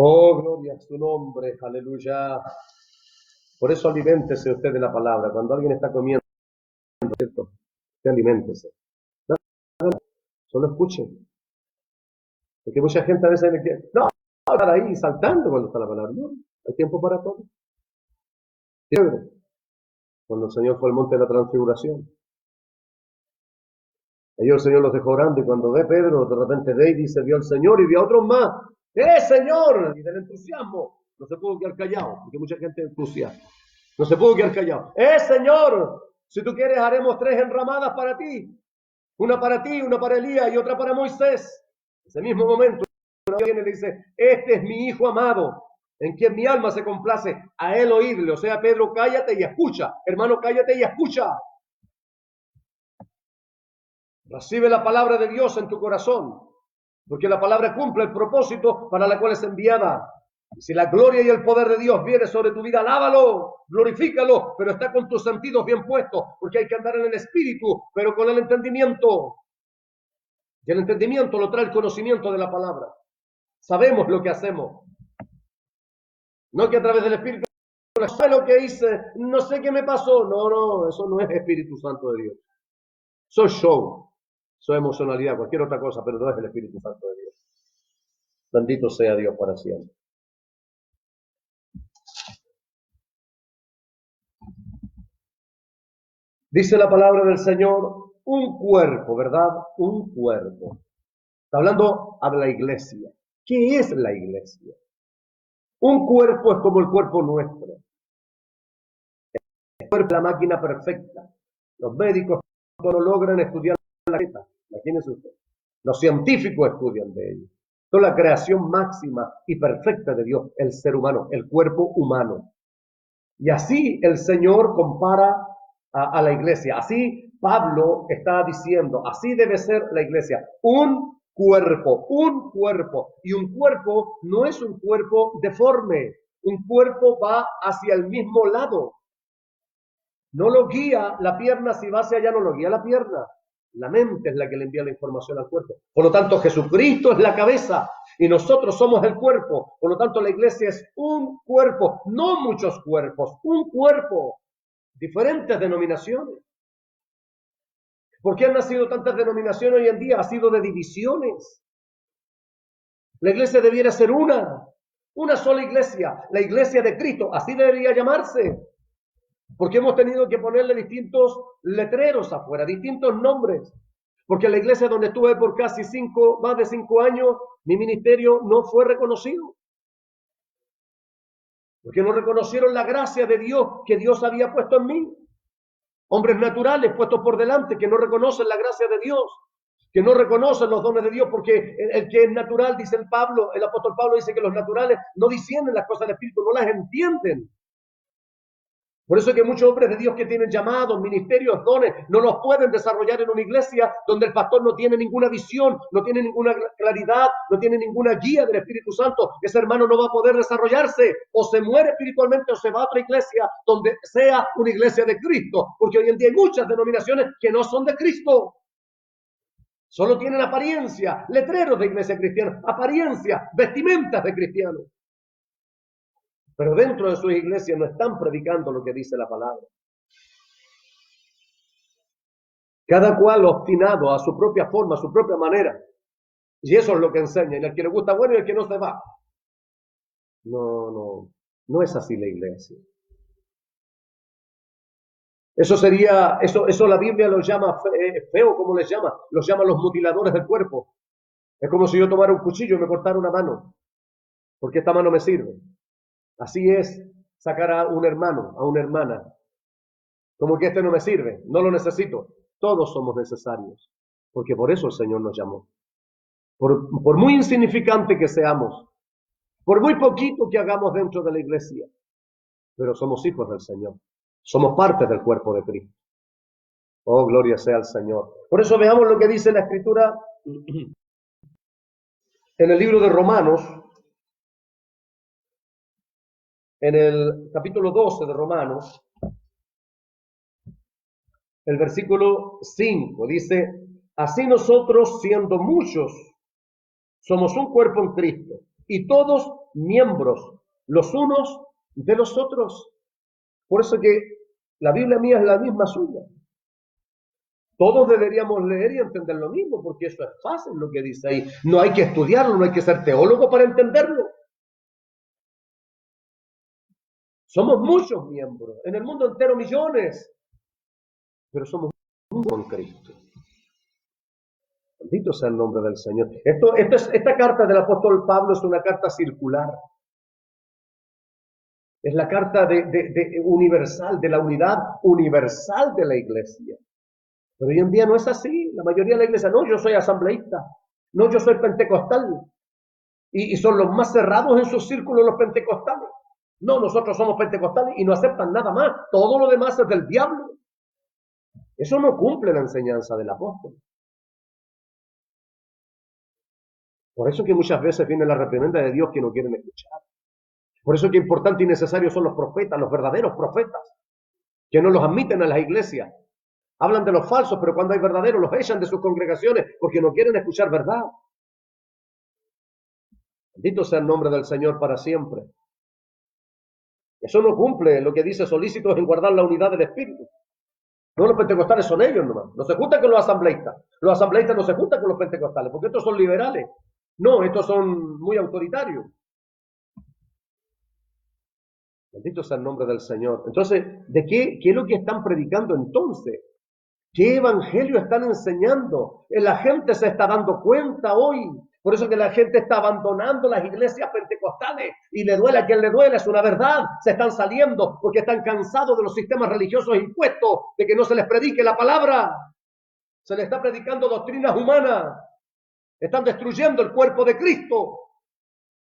Oh, gloria a su nombre, aleluya. Por eso aliméntese usted de la palabra. Cuando alguien está comiendo, ¿cierto? Usted aliméntese. Solo escuchen. Porque mucha gente a veces le quiere, no, estar ahí saltando cuando está la palabra. No, hay tiempo para todo. Fiebre. Cuando el Señor fue al monte de la transfiguración. Ellos el Señor los dejó orando y cuando ve Pedro, de repente ve y dice, vio al Señor y vio a otros más. Señor! Y del entusiasmo no se pudo quedar callado, porque mucha gente entusiasma. No se pudo quedar callado. Señor! Si tú quieres haremos 3 enramadas para ti. Una para ti, una para Elías y otra para Moisés. En ese mismo momento viene y le dice, este es mi hijo amado, en quien mi alma se complace, a él oírle. O sea, Pedro, cállate y escucha. Hermano, cállate y escucha. Recibe la palabra de Dios en tu corazón, porque la palabra cumple el propósito para la cual es enviada. Y si la gloria y el poder de Dios viene sobre tu vida, alábalo, glorifícalo, pero está con tus sentidos bien puestos, porque hay que andar en el espíritu, pero con el entendimiento. Y el entendimiento lo trae el conocimiento de la palabra. Sabemos lo que hacemos. No que a través del espíritu, no sé lo que hice, no sé qué me pasó. No, eso no es Espíritu Santo de Dios. Eso es show, eso es emocionalidad, cualquier otra cosa, pero no es el Espíritu Santo de Dios. Bendito sea Dios para siempre. Dice la palabra del Señor, un cuerpo, ¿verdad? Un cuerpo. Está hablando de la iglesia. ¿Qué es la iglesia? Un cuerpo es como el cuerpo nuestro. El cuerpo es la máquina perfecta. Los médicos no logran estudiar la vida. Imagínense usted. Los científicos estudian de ello. Es la creación máxima y perfecta de Dios, el ser humano, el cuerpo humano. Y así el Señor compara a la iglesia. Así Pablo está diciendo, así debe ser la iglesia. Un cuerpo. Y un cuerpo no es un cuerpo deforme. Un cuerpo va hacia el mismo lado. No lo guía la pierna, si va hacia allá no lo guía la pierna. La mente es la que le envía la información al cuerpo. Por lo tanto, Jesucristo es la cabeza y nosotros somos el cuerpo. Por lo tanto, la iglesia es un cuerpo, no muchos cuerpos, un cuerpo. Diferentes denominaciones. ¿Por qué han nacido tantas denominaciones hoy en día? Ha sido de divisiones. La iglesia debiera ser una sola iglesia, la iglesia de Cristo, así debería llamarse. Porque hemos tenido que ponerle distintos letreros afuera, distintos nombres. Porque la iglesia donde estuve por casi más de 5 años, mi ministerio no fue reconocido. Porque no reconocieron la gracia de Dios que Dios había puesto en mí. Hombres naturales puestos por delante que no reconocen la gracia de Dios, que no reconocen los dones de Dios, porque el que es natural, dice el apóstol Pablo dice que los naturales no disciernen las cosas del Espíritu, no las entienden. Por eso es que muchos hombres de Dios que tienen llamados, ministerios, dones, no los pueden desarrollar en una iglesia donde el pastor no tiene ninguna visión, no tiene ninguna claridad, no tiene ninguna guía del Espíritu Santo. Ese hermano no va a poder desarrollarse, o se muere espiritualmente o se va a otra iglesia donde sea una iglesia de Cristo, porque hoy en día hay muchas denominaciones que no son de Cristo. Solo tienen apariencia, letreros de iglesia cristiana, apariencia, vestimentas de cristianos. Pero dentro de sus iglesias no están predicando lo que dice la palabra. Cada cual obstinado a su propia forma, a su propia manera. Y eso es lo que enseña. Y el que le gusta bueno y el que no se va. No es así la iglesia. Eso la Biblia lo llama feo, ¿cómo les llama? Los llama los mutiladores del cuerpo. Es como si yo tomara un cuchillo y me cortara una mano. Porque esta mano me sirve. Así es sacar a un hermano, a una hermana. Como que este no me sirve, no lo necesito. Todos somos necesarios, porque por eso el Señor nos llamó. Por muy insignificante que seamos, por muy poquito que hagamos dentro de la iglesia, pero somos hijos del Señor. Somos parte del cuerpo de Cristo. Oh, gloria sea al Señor. Por eso veamos lo que dice la Escritura en el libro de Romanos, en el capítulo 12 de Romanos, el versículo 5 dice, así nosotros siendo muchos, somos un cuerpo en Cristo y todos miembros los unos de los otros. Por eso que la Biblia mía es la misma suya. Todos deberíamos leer y entender lo mismo, porque eso es fácil lo que dice ahí. No hay que estudiarlo, no hay que ser teólogo para entenderlo. Somos muchos miembros, en el mundo entero millones, pero somos uno con Cristo. Bendito sea el nombre del Señor. Esta carta del apóstol Pablo es una carta circular. Es la carta universal, de la unidad universal de la iglesia. Pero hoy en día no es así. La mayoría de la iglesia, no, yo soy asambleísta, no, yo soy pentecostal. Y son los más cerrados en sus círculos los pentecostales. No, nosotros somos pentecostales y no aceptan nada más. Todo lo demás es del diablo. Eso no cumple la enseñanza del apóstol. Por eso que muchas veces viene la reprimenda de Dios que no quieren escuchar. Por eso que importante y necesario son los profetas, los verdaderos profetas, que no los admiten a las iglesias. Hablan de los falsos, pero cuando hay verdaderos los echan de sus congregaciones porque no quieren escuchar verdad. Bendito sea el nombre del Señor para siempre. Eso no cumple lo que dice solícitos en guardar la unidad del Espíritu. No, los pentecostales son ellos nomás. No se juntan con los asambleístas. Los asambleístas no se juntan con los pentecostales, porque estos son liberales. No, estos son muy autoritarios. Bendito sea el nombre del Señor. Entonces, ¿qué es lo que están predicando entonces? ¿Qué evangelio están enseñando? La gente se está dando cuenta hoy. Por eso que la gente está abandonando las iglesias pentecostales y le duele a quien le duele, es una verdad. Se están saliendo porque están cansados de los sistemas religiosos impuestos, de que no se les predique la palabra. Se les está predicando doctrinas humanas. Están destruyendo el cuerpo de Cristo.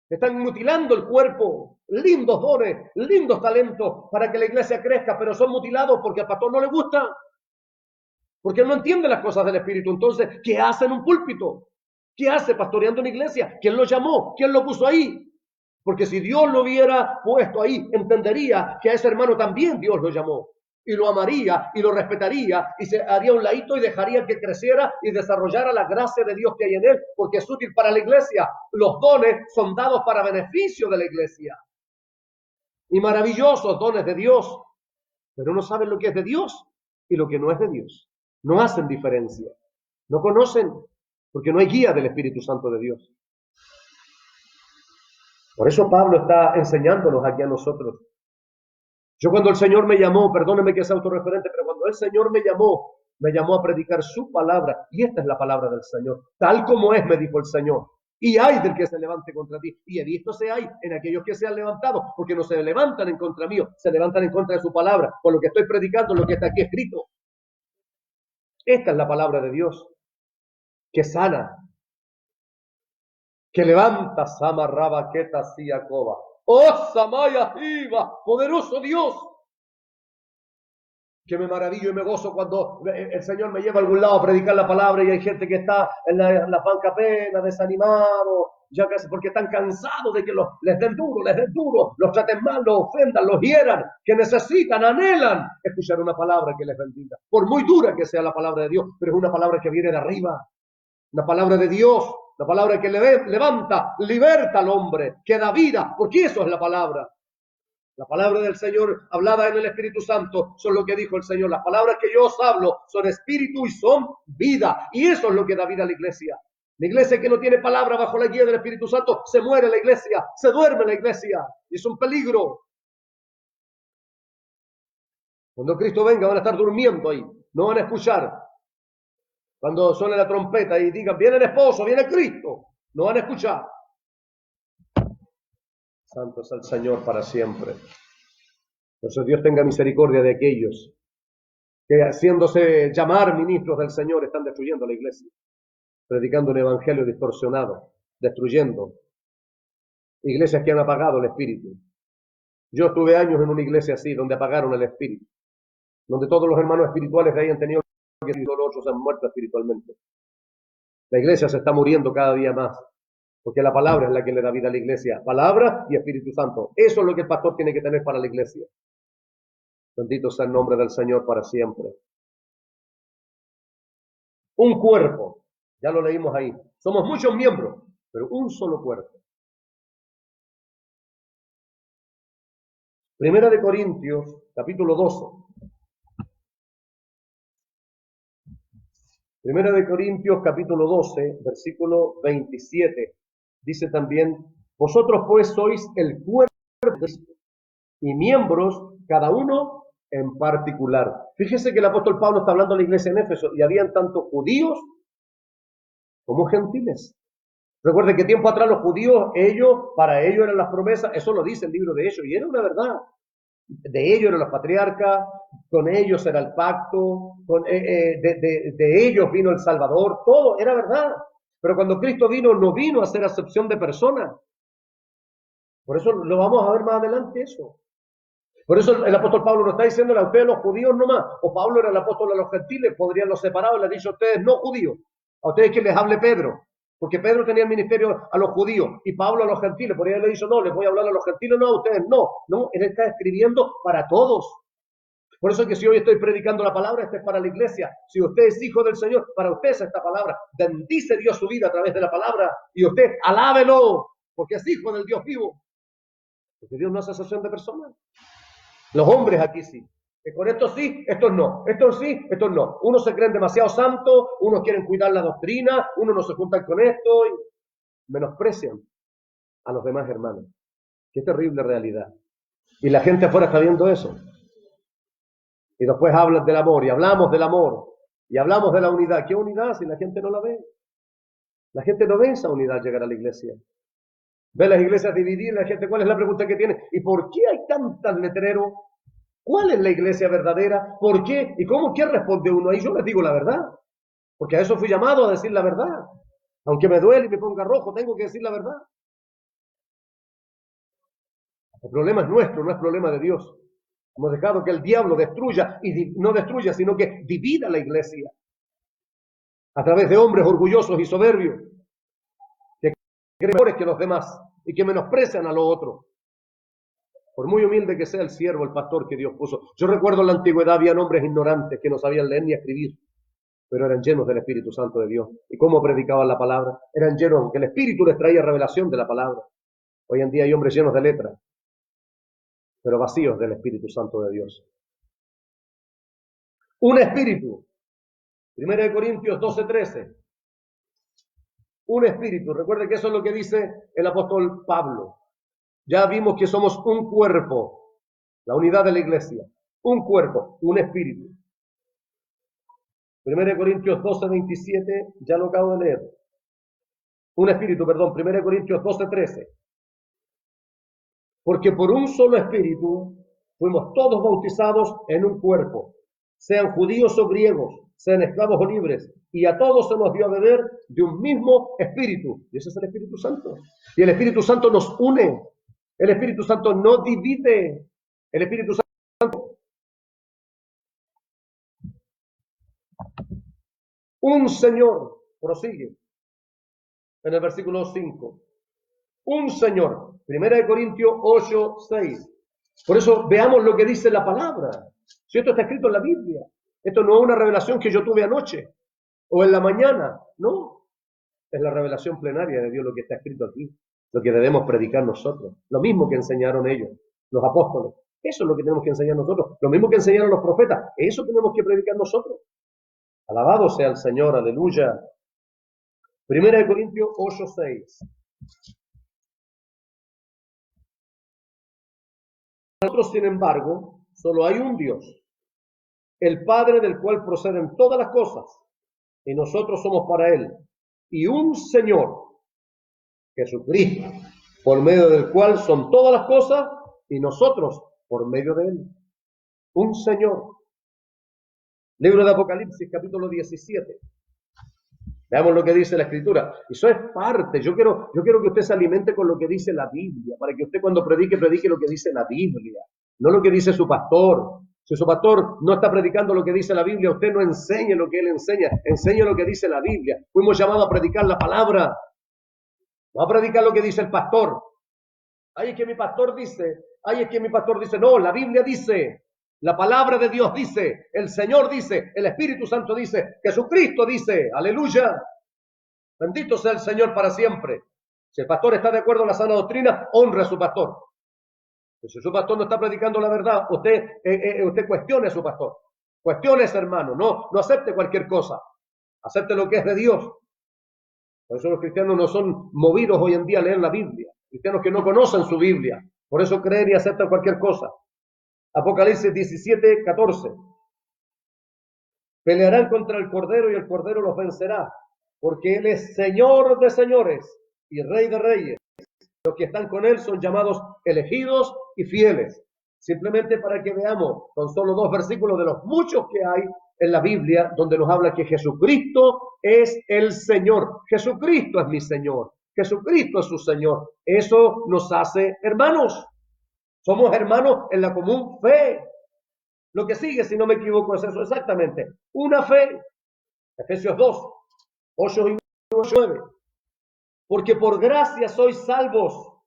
Están mutilando el cuerpo. Lindos dones, lindos talentos para que la iglesia crezca, pero son mutilados porque al pastor no le gusta. Porque él no entiende las cosas del Espíritu. Entonces, ¿qué hace en un púlpito? ¿Qué hace pastoreando una iglesia? ¿Quién lo llamó? ¿Quién lo puso ahí? Porque si Dios lo hubiera puesto ahí, entendería que a ese hermano también Dios lo llamó. Y lo amaría y lo respetaría y se haría un ladito y dejaría que creciera y desarrollara la gracia de Dios que hay en él, porque es útil para la iglesia. Los dones son dados para beneficio de la iglesia. Y maravillosos dones de Dios. Pero no saben lo que es de Dios y lo que no es de Dios. No hacen diferencia. No conocen, porque no hay guía del Espíritu Santo de Dios. Por eso Pablo está enseñándonos aquí a nosotros. Yo cuando el Señor me llamó, perdóneme que sea autorreferente, pero cuando el Señor me llamó a predicar su palabra, y esta es la palabra del Señor, tal como es, me dijo el Señor. Y hay del que se levante contra ti. Y he visto se hay en aquellos que se han levantado, porque no se levantan en contra mío, se levantan en contra de su palabra, con lo que estoy predicando, lo que está aquí escrito. Esta es la palabra de Dios, que sana, que levanta, Sama Rabaqueta Siacoba. ¡Oh, Samaya Iba! ¡Poderoso Dios! Que me maravillo y me gozo cuando el Señor me lleva a algún lado a predicar la palabra y hay gente que está en la banca pena, desanimado, ya casi porque están cansados de que les den duro, los traten mal, los ofendan, los hieran, que necesitan, anhelan escuchar una palabra que les bendiga. Por muy dura que sea la palabra de Dios, pero es una palabra que viene de arriba, una palabra de Dios, la palabra que levanta, liberta al hombre, que da vida, porque eso es la palabra. La palabra del Señor hablada en el Espíritu Santo son lo que dijo el Señor. Las palabras que yo os hablo son espíritu y son vida. Y eso es lo que da vida a la iglesia. La iglesia que no tiene palabra bajo la guía del Espíritu Santo, se muere la iglesia, se duerme la iglesia. Y es un peligro. Cuando Cristo venga van a estar durmiendo ahí. No van a escuchar. Cuando suene la trompeta y digan, viene el esposo, viene Cristo. No van a escuchar. Santo es el Señor para siempre. Por eso Dios tenga misericordia de aquellos que haciéndose llamar ministros del Señor están destruyendo la iglesia, predicando un evangelio distorsionado, destruyendo iglesias que han apagado el espíritu. Yo estuve años en una iglesia así, donde apagaron el espíritu, donde todos los hermanos espirituales que hayan tenido que los otros han muerto espiritualmente. La iglesia se está muriendo cada día más, porque la palabra es la que le da vida a la iglesia. Palabra y Espíritu Santo. Eso es lo que el pastor tiene que tener para la iglesia. Bendito sea el nombre del Señor para siempre. Un cuerpo, ya lo leímos ahí. Somos muchos miembros, pero un solo cuerpo. Primera de Corintios, capítulo 12. Primera de Corintios capítulo 12, versículo 27, dice también, vosotros pues sois el cuerpo de Cristo y miembros cada uno en particular. Fíjese que el apóstol Pablo está hablando a la iglesia en Éfeso y habían tanto judíos como gentiles. Recuerde que tiempo atrás los judíos, para ellos eran las promesas, eso lo dice el libro de ellos, y era una verdad. De ellos eran los patriarcas, con ellos era el pacto, de ellos vino el Salvador, todo era verdad. Pero cuando Cristo vino, no vino a hacer acepción de personas. Por eso lo vamos a ver más adelante eso. Por eso el apóstol Pablo no está diciéndole a ustedes los judíos nomás, o Pablo era el apóstol a los gentiles, podrían los separados, le ha dicho a ustedes no judíos, a ustedes que les hable Pedro, porque Pedro tenía el ministerio a los judíos y Pablo a los gentiles, por ahí le dicho no, les voy a hablar a los gentiles, no, a ustedes no, él está escribiendo para todos. Por eso es que si hoy estoy predicando la palabra, esta es para la iglesia. Si usted es hijo del Señor, para usted es esta palabra. Bendice Dios su vida a través de la palabra y usted alábelo, porque es hijo del Dios vivo. Porque Dios no hace acepción de personas. Los hombres aquí sí. Que con estos sí, estos no. Estos sí, estos no. Unos se creen demasiado santos, unos quieren cuidar la doctrina, unos no se juntan con esto y menosprecian a los demás hermanos. Qué terrible realidad. Y la gente afuera está viendo eso. Y después hablan del amor y hablamos del amor y hablamos de la unidad. ¿Qué unidad si la gente no la ve? La gente no ve esa unidad llegar a la iglesia. Ve las iglesias divididas, la gente, ¿cuál es la pregunta que tiene? ¿Y por qué hay tantos letreros? ¿Cuál es la iglesia verdadera? ¿Por qué? ¿Y cómo? ¿Qué responde uno ahí? Yo les digo la verdad, porque a eso fui llamado a decir la verdad. Aunque me duele y me ponga rojo, tengo que decir la verdad. El problema es nuestro, no es problema de Dios. Hemos dejado que el diablo destruya, y no destruya, sino que divida la iglesia a través de hombres orgullosos y soberbios que creen mejores que los demás y que menosprecian a los otros. Por muy humilde que sea el siervo, el pastor que Dios puso. Yo recuerdo en la antigüedad había hombres ignorantes que no sabían leer ni escribir, pero eran llenos del Espíritu Santo de Dios. ¿Y cómo predicaban la palabra? Eran llenos, aunque el Espíritu les traía revelación de la palabra. Hoy en día hay hombres llenos de letras, pero vacíos del Espíritu Santo de Dios. Un espíritu. 1 Corintios 12:13. Un espíritu. Recuerde que eso es lo que dice el apóstol Pablo. Ya vimos que somos un cuerpo, la unidad de la iglesia. Un cuerpo, un espíritu. 1 Corintios 12:27, ya lo acabo de leer. Un espíritu, perdón, 1 Corintios 12:13. Porque por un solo espíritu fuimos todos bautizados en un cuerpo, sean judíos o griegos, sean esclavos o libres, y a todos se nos dio a beber de un mismo espíritu. Y ese es el Espíritu Santo. Y el Espíritu Santo nos une. El Espíritu Santo no divide. El Espíritu Santo. Un Señor, prosigue en el versículo 5. Un Señor. 1 Corintios 8:6. Por eso veamos lo que dice la palabra. Si esto está escrito en la Biblia. Esto no es una revelación que yo tuve anoche o en la mañana. No. Es la revelación plenaria de Dios lo que está escrito aquí. Lo que debemos predicar nosotros. Lo mismo que enseñaron ellos, los apóstoles. Eso es lo que tenemos que enseñar nosotros. Lo mismo que enseñaron los profetas. Eso tenemos que predicar nosotros. Alabado sea el Señor. Aleluya. 1 Corintios 8:6. Nosotros, sin embargo, solo hay un Dios, el Padre del cual proceden todas las cosas, y nosotros somos para Él, y un Señor, Jesucristo, por medio del cual son todas las cosas, y nosotros por medio de Él. Un Señor. Libro de Apocalipsis, capítulo 17. Veamos lo que dice la Escritura. Eso es parte. Yo quiero que usted se alimente con lo que dice la Biblia, para que usted cuando predique lo que dice la Biblia, no lo que dice su pastor. Si su pastor no está predicando lo que dice la Biblia, usted no enseñe lo que él enseña, enseñe lo que dice la Biblia. Fuimos llamados a predicar la palabra, no a predicar lo que dice el pastor. Ay, es que mi pastor dice, no, la Biblia dice. La palabra de Dios dice, el Señor dice, el Espíritu Santo dice, Jesucristo dice, aleluya. Bendito sea el Señor para siempre. Si el pastor está de acuerdo en la sana doctrina, honre a su pastor. Si su pastor no está predicando la verdad, usted cuestione a su pastor. Cuestione a ese hermano, no acepte cualquier cosa. acepte lo que es de Dios. Por eso los cristianos no son movidos hoy en día a leer la Biblia. Cristianos que no conocen su Biblia. Por eso creen y aceptan cualquier cosa. Apocalipsis 17:14. Pelearán contra el Cordero y el Cordero los vencerá, porque Él es Señor de señores y Rey de reyes. Los que están con Él son llamados elegidos y fieles. Simplemente para que veamos, con solo 2 versículos de los muchos que hay en la Biblia, donde nos habla que Jesucristo es el Señor. Jesucristo es mi Señor. Jesucristo es su Señor. Eso nos hace hermanos. Somos hermanos en la común fe. Lo que sigue, si no me equivoco, es eso exactamente. Una fe. Efesios 2, 8 y 9. Porque por gracia sois salvos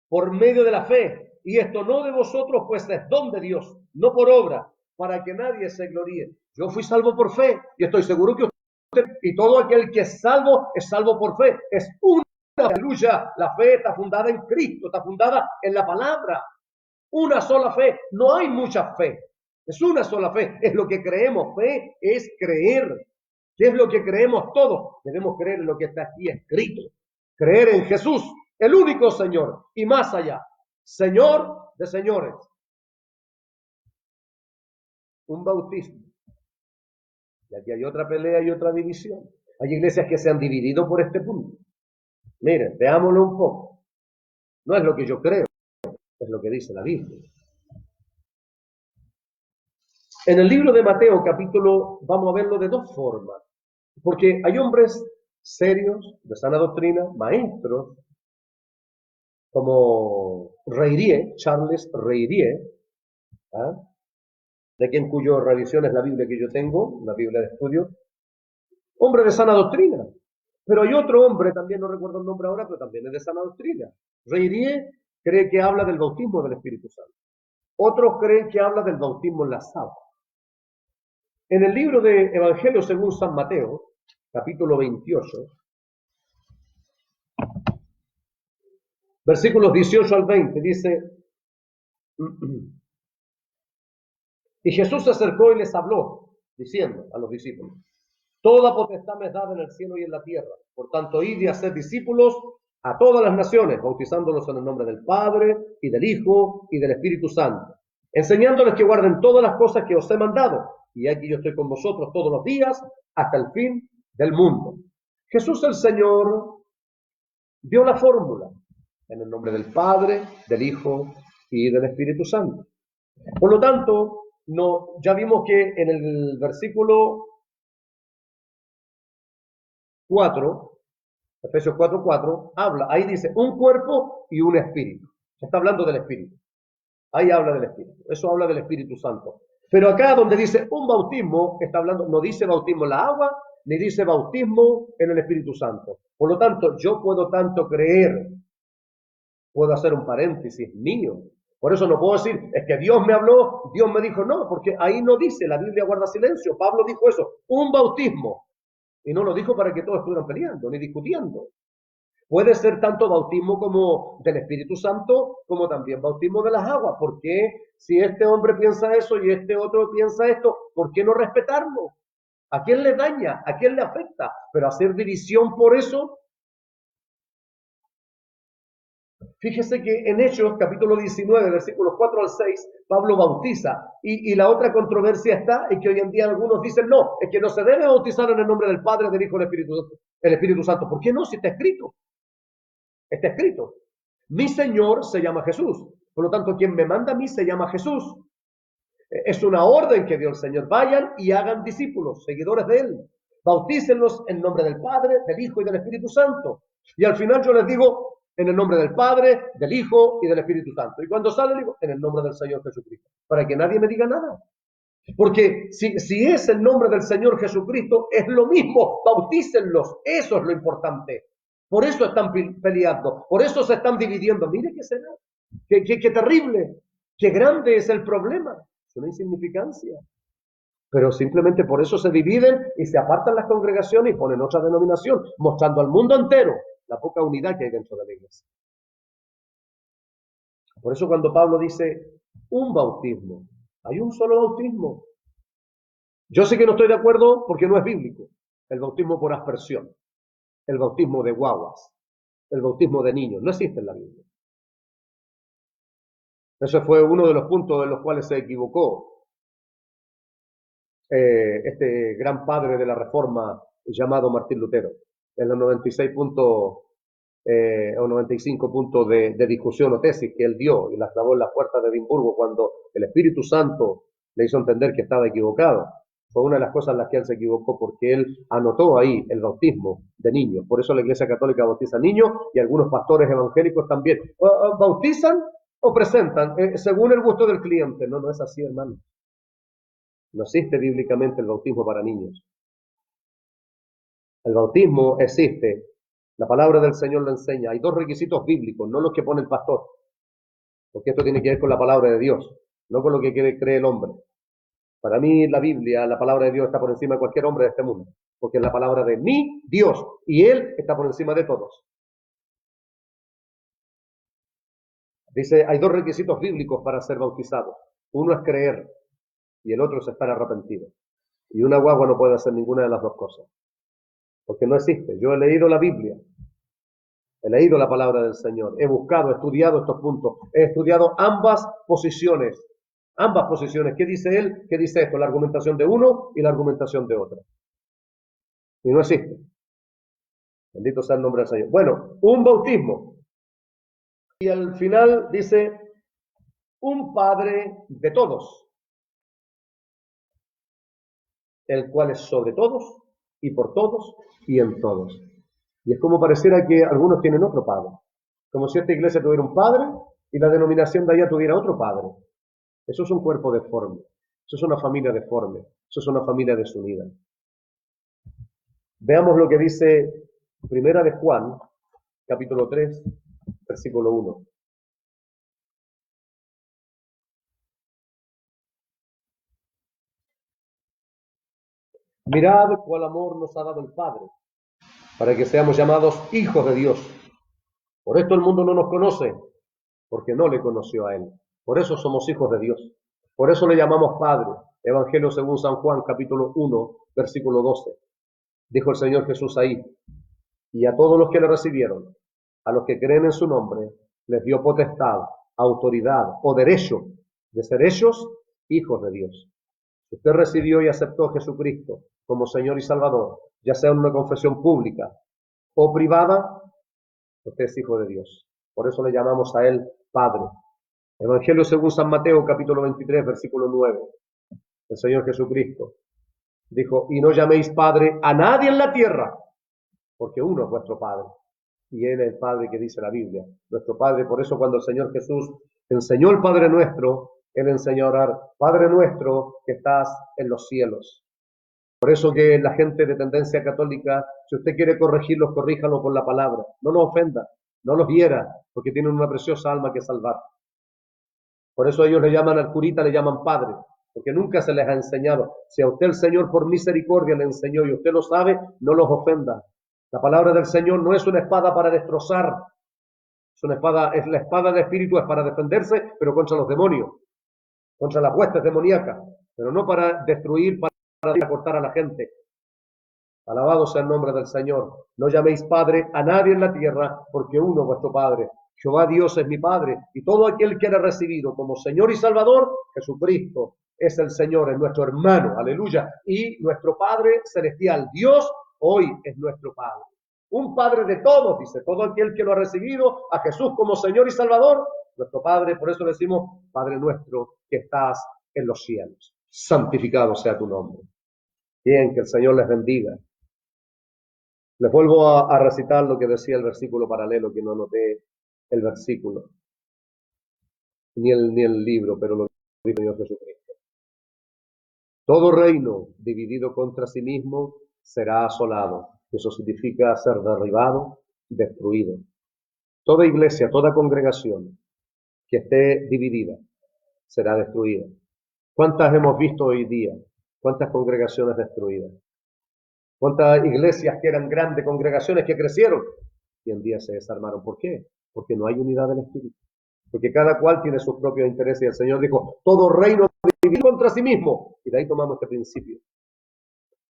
por medio de la fe. Y esto no de vosotros, pues es don de Dios, no por obra, para que nadie se gloríe. Yo fui salvo por fe y estoy seguro que usted y todo aquel que es salvo por fe. Es una aleluya. La fe está fundada en Cristo, está fundada en la palabra. Una sola fe, no hay mucha fe. Es una sola fe, es lo que creemos. Fe es creer. ¿Qué es lo que creemos todos? Debemos creer en lo que está aquí escrito. Creer en Jesús, el único Señor, y más allá, Señor de señores. Un bautismo. Y aquí hay otra pelea y otra división. Hay iglesias que se han dividido por este punto. Miren, veámoslo un poco. No es lo que yo creo, es lo que dice la Biblia. En el libro de Mateo, capítulo, vamos a verlo de 2 formas. Porque hay hombres serios, de sana doctrina, maestros, como Reirie, Charles Reirie, ¿ah? De quien cuyo revisión es la Biblia que yo tengo, una Biblia de estudio, hombre de sana doctrina. Pero hay otro hombre, también no recuerdo el nombre ahora, pero también es de sana doctrina. Reirie cree que habla del bautismo del Espíritu Santo. Otros creen que habla del bautismo en las aguas. En el libro de Evangelio según San Mateo, capítulo 28, versículos 18 al 20, dice: Y Jesús se acercó y les habló, diciendo a los discípulos: Toda potestad me es dada en el cielo y en la tierra. Por tanto, id y haced discípulos a todas las naciones, bautizándolos en el nombre del Padre, y del Hijo, y del Espíritu Santo, enseñándoles que guarden todas las cosas que os he mandado. Y aquí yo estoy con vosotros todos los días, hasta el fin del mundo. Jesús el Señor dio la fórmula, en el nombre del Padre, del Hijo y del Espíritu Santo. Por lo tanto, ya vimos que en el versículo 4, Efesios 4:4, ahí dice un cuerpo y un espíritu. Está hablando del espíritu. Ahí habla del espíritu. Eso habla del Espíritu Santo. Pero acá donde dice un bautismo, está hablando, no dice bautismo en la agua, ni dice bautismo en el Espíritu Santo. Por lo tanto, yo puedo tanto creer, puedo hacer un paréntesis mío. Por eso no puedo decir, es que Dios me habló, Dios me dijo, no, porque ahí no dice, la Biblia guarda silencio. Pablo dijo eso, un bautismo. Y no lo dijo para que todos estuvieran peleando ni discutiendo. Puede ser tanto bautismo como del Espíritu Santo, como también bautismo de las aguas. ¿Por qué? Si este hombre piensa eso y este otro piensa esto, ¿por qué no respetarlo? ¿A quién le daña? ¿A quién le afecta? Pero hacer división por eso. Fíjese que en Hechos, capítulo 19, versículos 4 al 6, Pablo bautiza. Y la otra controversia está en que hoy en día algunos dicen, no, es que no se debe bautizar en el nombre del Padre, del Hijo y del Espíritu Santo. ¿Por qué no? Si está escrito. Está escrito. Mi Señor se llama Jesús. Por lo tanto, quien me manda a mí se llama Jesús. Es una orden que dio el Señor. Vayan y hagan discípulos, seguidores de Él. Bautícenlos en nombre del Padre, del Hijo y del Espíritu Santo. Y al final yo les digo, en el nombre del Padre, del Hijo y del Espíritu Santo. Y cuando sale, digo, en el nombre del Señor Jesucristo. Para que nadie me diga nada. Porque si es el nombre del Señor Jesucristo, es lo mismo. Bautícenlos. Eso es lo importante. Por eso están peleando, por eso se están dividiendo. Mire qué será, qué terrible, qué grande es el problema. Es una insignificancia. Pero simplemente por eso se dividen y se apartan las congregaciones y ponen otra denominación, mostrando al mundo entero la poca unidad que hay dentro de la iglesia. Por eso cuando Pablo dice un bautismo, hay un solo bautismo. Yo sé que no estoy de acuerdo porque no es bíblico. El bautismo por aspersión, el bautismo de guaguas, el bautismo de niños, no existe en la Biblia. Ese fue uno de los puntos en los cuales se equivocó este gran padre de la Reforma llamado Martín Lutero. En los 96 puntos o 95 puntos de discusión o tesis que él dio y las clavó en las puertas de Edimburgo cuando el Espíritu Santo le hizo entender que estaba equivocado. Fue una de las cosas en las que él se equivocó porque él anotó ahí el bautismo de niños. Por eso la Iglesia Católica bautiza niños y algunos pastores evangélicos también. ¿Bautizan o presentan según el gusto del cliente? No, no es así, hermano. No existe bíblicamente el bautismo para niños. El bautismo existe. La palabra del Señor lo enseña. Hay dos requisitos bíblicos, no los que pone el pastor. Porque esto tiene que ver con la palabra de Dios, no con lo que cree el hombre. Para mí la Biblia, la palabra de Dios está por encima de cualquier hombre de este mundo. Porque es la palabra de mi Dios. Y Él está por encima de todos. Dice, hay dos requisitos bíblicos para ser bautizado. Uno es creer y el otro es estar arrepentido. Y una guagua no puede hacer ninguna de las dos cosas. Porque no existe. Yo he leído la Biblia, he leído la palabra del Señor, he buscado, he estudiado estos puntos, he estudiado ambas posiciones. Ambas posiciones. ¿Qué dice él? ¿Qué dice esto? La argumentación de uno y la argumentación de otro. Y no existe. Bendito sea el nombre del Señor. Bueno, un bautismo. Y al final dice, un Padre de todos, el cual es sobre todos y por todos y en todos. Y es como pareciera que algunos tienen otro padre. Como si esta iglesia tuviera un padre y la denominación de allá tuviera otro padre. Eso es un cuerpo deforme. Eso es una familia deforme. Eso es una familia desunida. Veamos lo que dice Primera de Juan, capítulo 3, versículo 1. Mirad cuál amor nos ha dado el Padre, para que seamos llamados hijos de Dios. Por esto el mundo no nos conoce, porque no le conoció a Él. Por eso somos hijos de Dios. Por eso le llamamos Padre. Evangelio según San Juan, capítulo 1, versículo 12. Dijo el Señor Jesús ahí, y a todos los que le recibieron, a los que creen en su nombre, les dio potestad, autoridad o derecho de ser hechos hijos de Dios. Si usted recibió y aceptó a Jesucristo como Señor y Salvador, ya sea en una confesión pública o privada, usted es hijo de Dios. Por eso le llamamos a Él Padre. Evangelio según San Mateo, capítulo 23, versículo 9. El Señor Jesucristo dijo, y no llaméis Padre a nadie en la tierra, porque uno es vuestro Padre. Y Él es el Padre que dice la Biblia, nuestro Padre. Por eso cuando el Señor Jesús enseñó el Padre Nuestro, Él enseñó a orar, Padre Nuestro que estás en los cielos. Por eso que la gente de tendencia católica, si usted quiere corregirlos, corríjalo con la palabra. No los ofenda, no los hiera, porque tienen una preciosa alma que salvar. Por eso ellos le llaman al curita, le llaman padre, porque nunca se les ha enseñado. Si a usted el Señor por misericordia le enseñó y usted lo sabe, no los ofenda. La palabra del Señor no es una espada para destrozar, es la espada del Espíritu, es para defenderse, pero contra los demonios, contra las huestes demoníacas, pero no para destruir, para cortar a la gente. Alabado sea el nombre del Señor. No llaméis Padre a nadie en la tierra, porque uno es vuestro Padre. Jehová Dios es mi Padre, y todo aquel que le ha recibido como Señor y Salvador, Jesucristo es el Señor, es nuestro hermano, aleluya, y nuestro Padre celestial. Dios hoy es nuestro Padre. Un Padre de todos, dice, todo aquel que lo ha recibido a Jesús como Señor y Salvador, nuestro Padre, por eso decimos, Padre nuestro que estás en los cielos. Santificado sea tu nombre. Bien, que el Señor les bendiga. Les vuelvo a recitar lo que decía el versículo paralelo, que no anoté el versículo, ni el libro, pero lo dijo el Señor Jesucristo. Todo reino dividido contra sí mismo será asolado. Eso significa ser derribado, destruido. Toda iglesia, toda congregación que esté dividida será destruida. ¿Cuántas hemos visto hoy día? ¿Cuántas congregaciones destruidas? ¿Cuántas iglesias que eran grandes congregaciones que crecieron y en día se desarmaron? ¿Por qué? Porque no hay unidad del Espíritu. Porque cada cual tiene sus propios intereses y el Señor dijo, todo reino dividido contra sí mismo. Y de ahí tomamos este principio.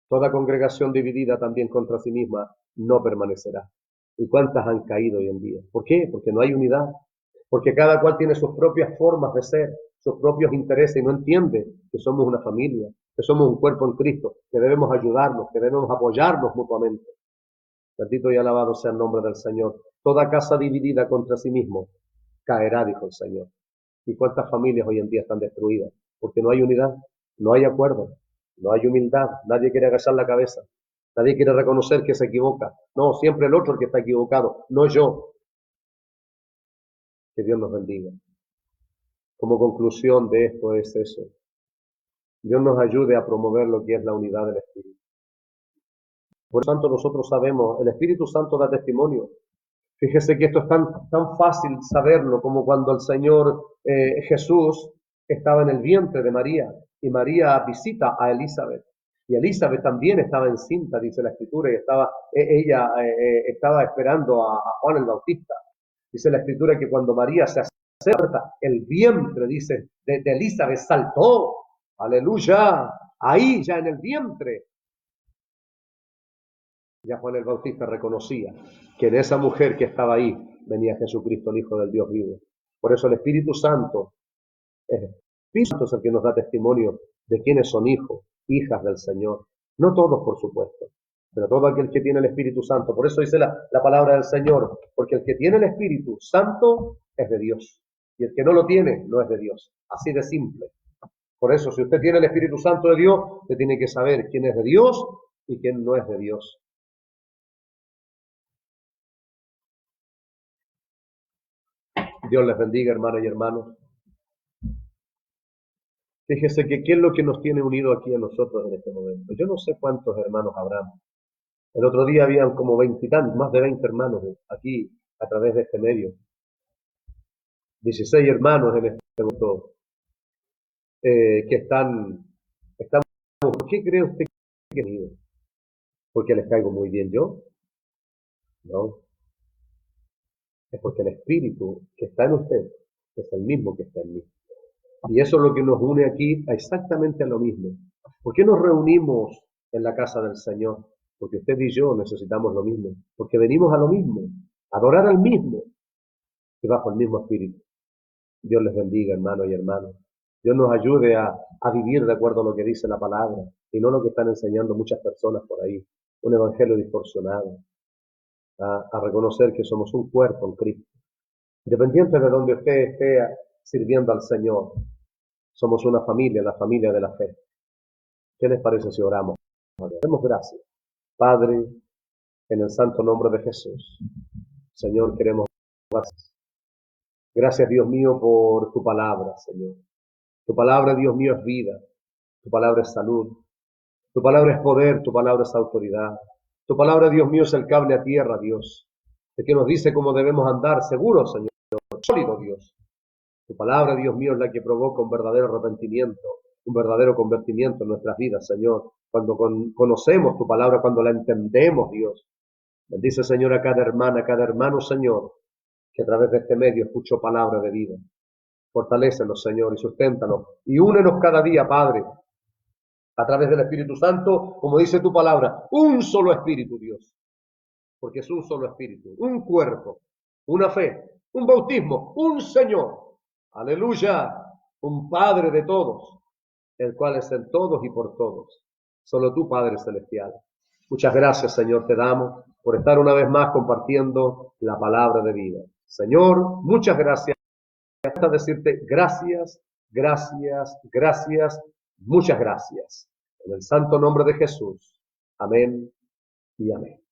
Toda congregación dividida también contra sí misma no permanecerá. ¿Y cuántas han caído hoy en día? ¿Por qué? Porque no hay unidad. Porque cada cual tiene sus propias formas de ser, sus propios intereses y no entiende que somos una familia, que somos un cuerpo en Cristo, que debemos ayudarnos, que debemos apoyarnos mutuamente. Bendito y alabado sea el nombre del Señor. Toda casa dividida contra sí mismo caerá, dijo el Señor. ¿Y cuántas familias hoy en día están destruidas? Porque no hay unidad, no hay acuerdo, no hay humildad, nadie quiere agachar la cabeza, nadie quiere reconocer que se equivoca. No, siempre el otro el que está equivocado, no yo. Que Dios nos bendiga. Como conclusión de esto es eso. Dios nos ayude a promover lo que es la unidad del Espíritu. Por lo tanto, nosotros sabemos, el Espíritu Santo da testimonio. Fíjese que esto es tan fácil saberlo como cuando el Señor Jesús estaba en el vientre de María y María visita a Elizabeth. Y Elizabeth también estaba encinta, dice la Escritura, y ella estaba esperando a Juan el Bautista. Dice la Escritura que cuando María se acerca, el vientre, dice, de Elizabeth saltó. Aleluya. Ahí ya en el vientre. Ya Juan el Bautista reconocía que de esa mujer que estaba ahí venía Jesucristo, el Hijo del Dios vivo. Por eso el Espíritu Santo es el que nos da testimonio de quienes son hijos, hijas del Señor. No todos, por supuesto, pero todo aquel que tiene el Espíritu Santo. Por eso dice la palabra del Señor, porque el que tiene el Espíritu Santo es de Dios. Y el que no lo tiene, no es de Dios. Así de simple. Por eso, si usted tiene el Espíritu Santo de Dios, usted tiene que saber quién es de Dios y quién no es de Dios. Dios les bendiga, hermanos y hermanos. Fíjese que qué es lo que nos tiene unidos aquí a nosotros en este momento. Yo no sé cuántos hermanos habrán. El otro día habían como 20 y tantos, más de 20 hermanos aquí a través de este medio. 16 hermanos en este momento que están. ¿Por qué cree usted que han ido? ¿Porque les caigo muy bien yo? No. Es porque el espíritu que está en usted es el mismo que está en mí. Y eso es lo que nos une aquí exactamente a lo mismo. ¿Por qué nos reunimos en la casa del Señor? Porque usted y yo necesitamos lo mismo. Porque venimos a lo mismo, a adorar al mismo y bajo el mismo espíritu. Dios les bendiga, hermanos y hermanas. Dios nos ayude a vivir de acuerdo a lo que dice la palabra y no lo que están enseñando muchas personas por ahí. Un evangelio distorsionado. A reconocer que somos un cuerpo en Cristo. Independiente de donde usted esté sirviendo al Señor, somos una familia, la familia de la fe. ¿Qué les parece si oramos? Demos gracias. Padre, en el santo nombre de Jesús, Señor, queremos gracias. Gracias, Dios mío, por tu palabra, Señor. Tu palabra, Dios mío, es vida. Tu palabra es salud. Tu palabra es poder. Tu palabra es autoridad. Tu palabra, Dios mío, es el cable a tierra, Dios. El que nos dice cómo debemos andar seguros, Señor. Sólido, Dios. Tu palabra, Dios mío, es la que provoca un verdadero arrepentimiento, un verdadero convertimiento en nuestras vidas, Señor. Cuando conocemos tu palabra, cuando la entendemos, Dios. Bendice, Señor, a cada hermana, a cada hermano, Señor, que a través de este medio escuchó palabra de vida. Fortalécenos, Señor, y susténtanos. Y únenos cada día, Padre, a través del Espíritu Santo, como dice tu palabra, un solo Espíritu, Dios. Porque es un solo Espíritu, un cuerpo, una fe, un bautismo, un Señor. Aleluya, un Padre de todos, el cual es en todos y por todos. Solo tú, Padre Celestial. Muchas gracias, Señor, te damos por estar una vez más compartiendo la palabra de vida. Señor, muchas gracias. Hasta decirte gracias, gracias, gracias, muchas gracias. En el santo nombre de Jesús. Amén y amén.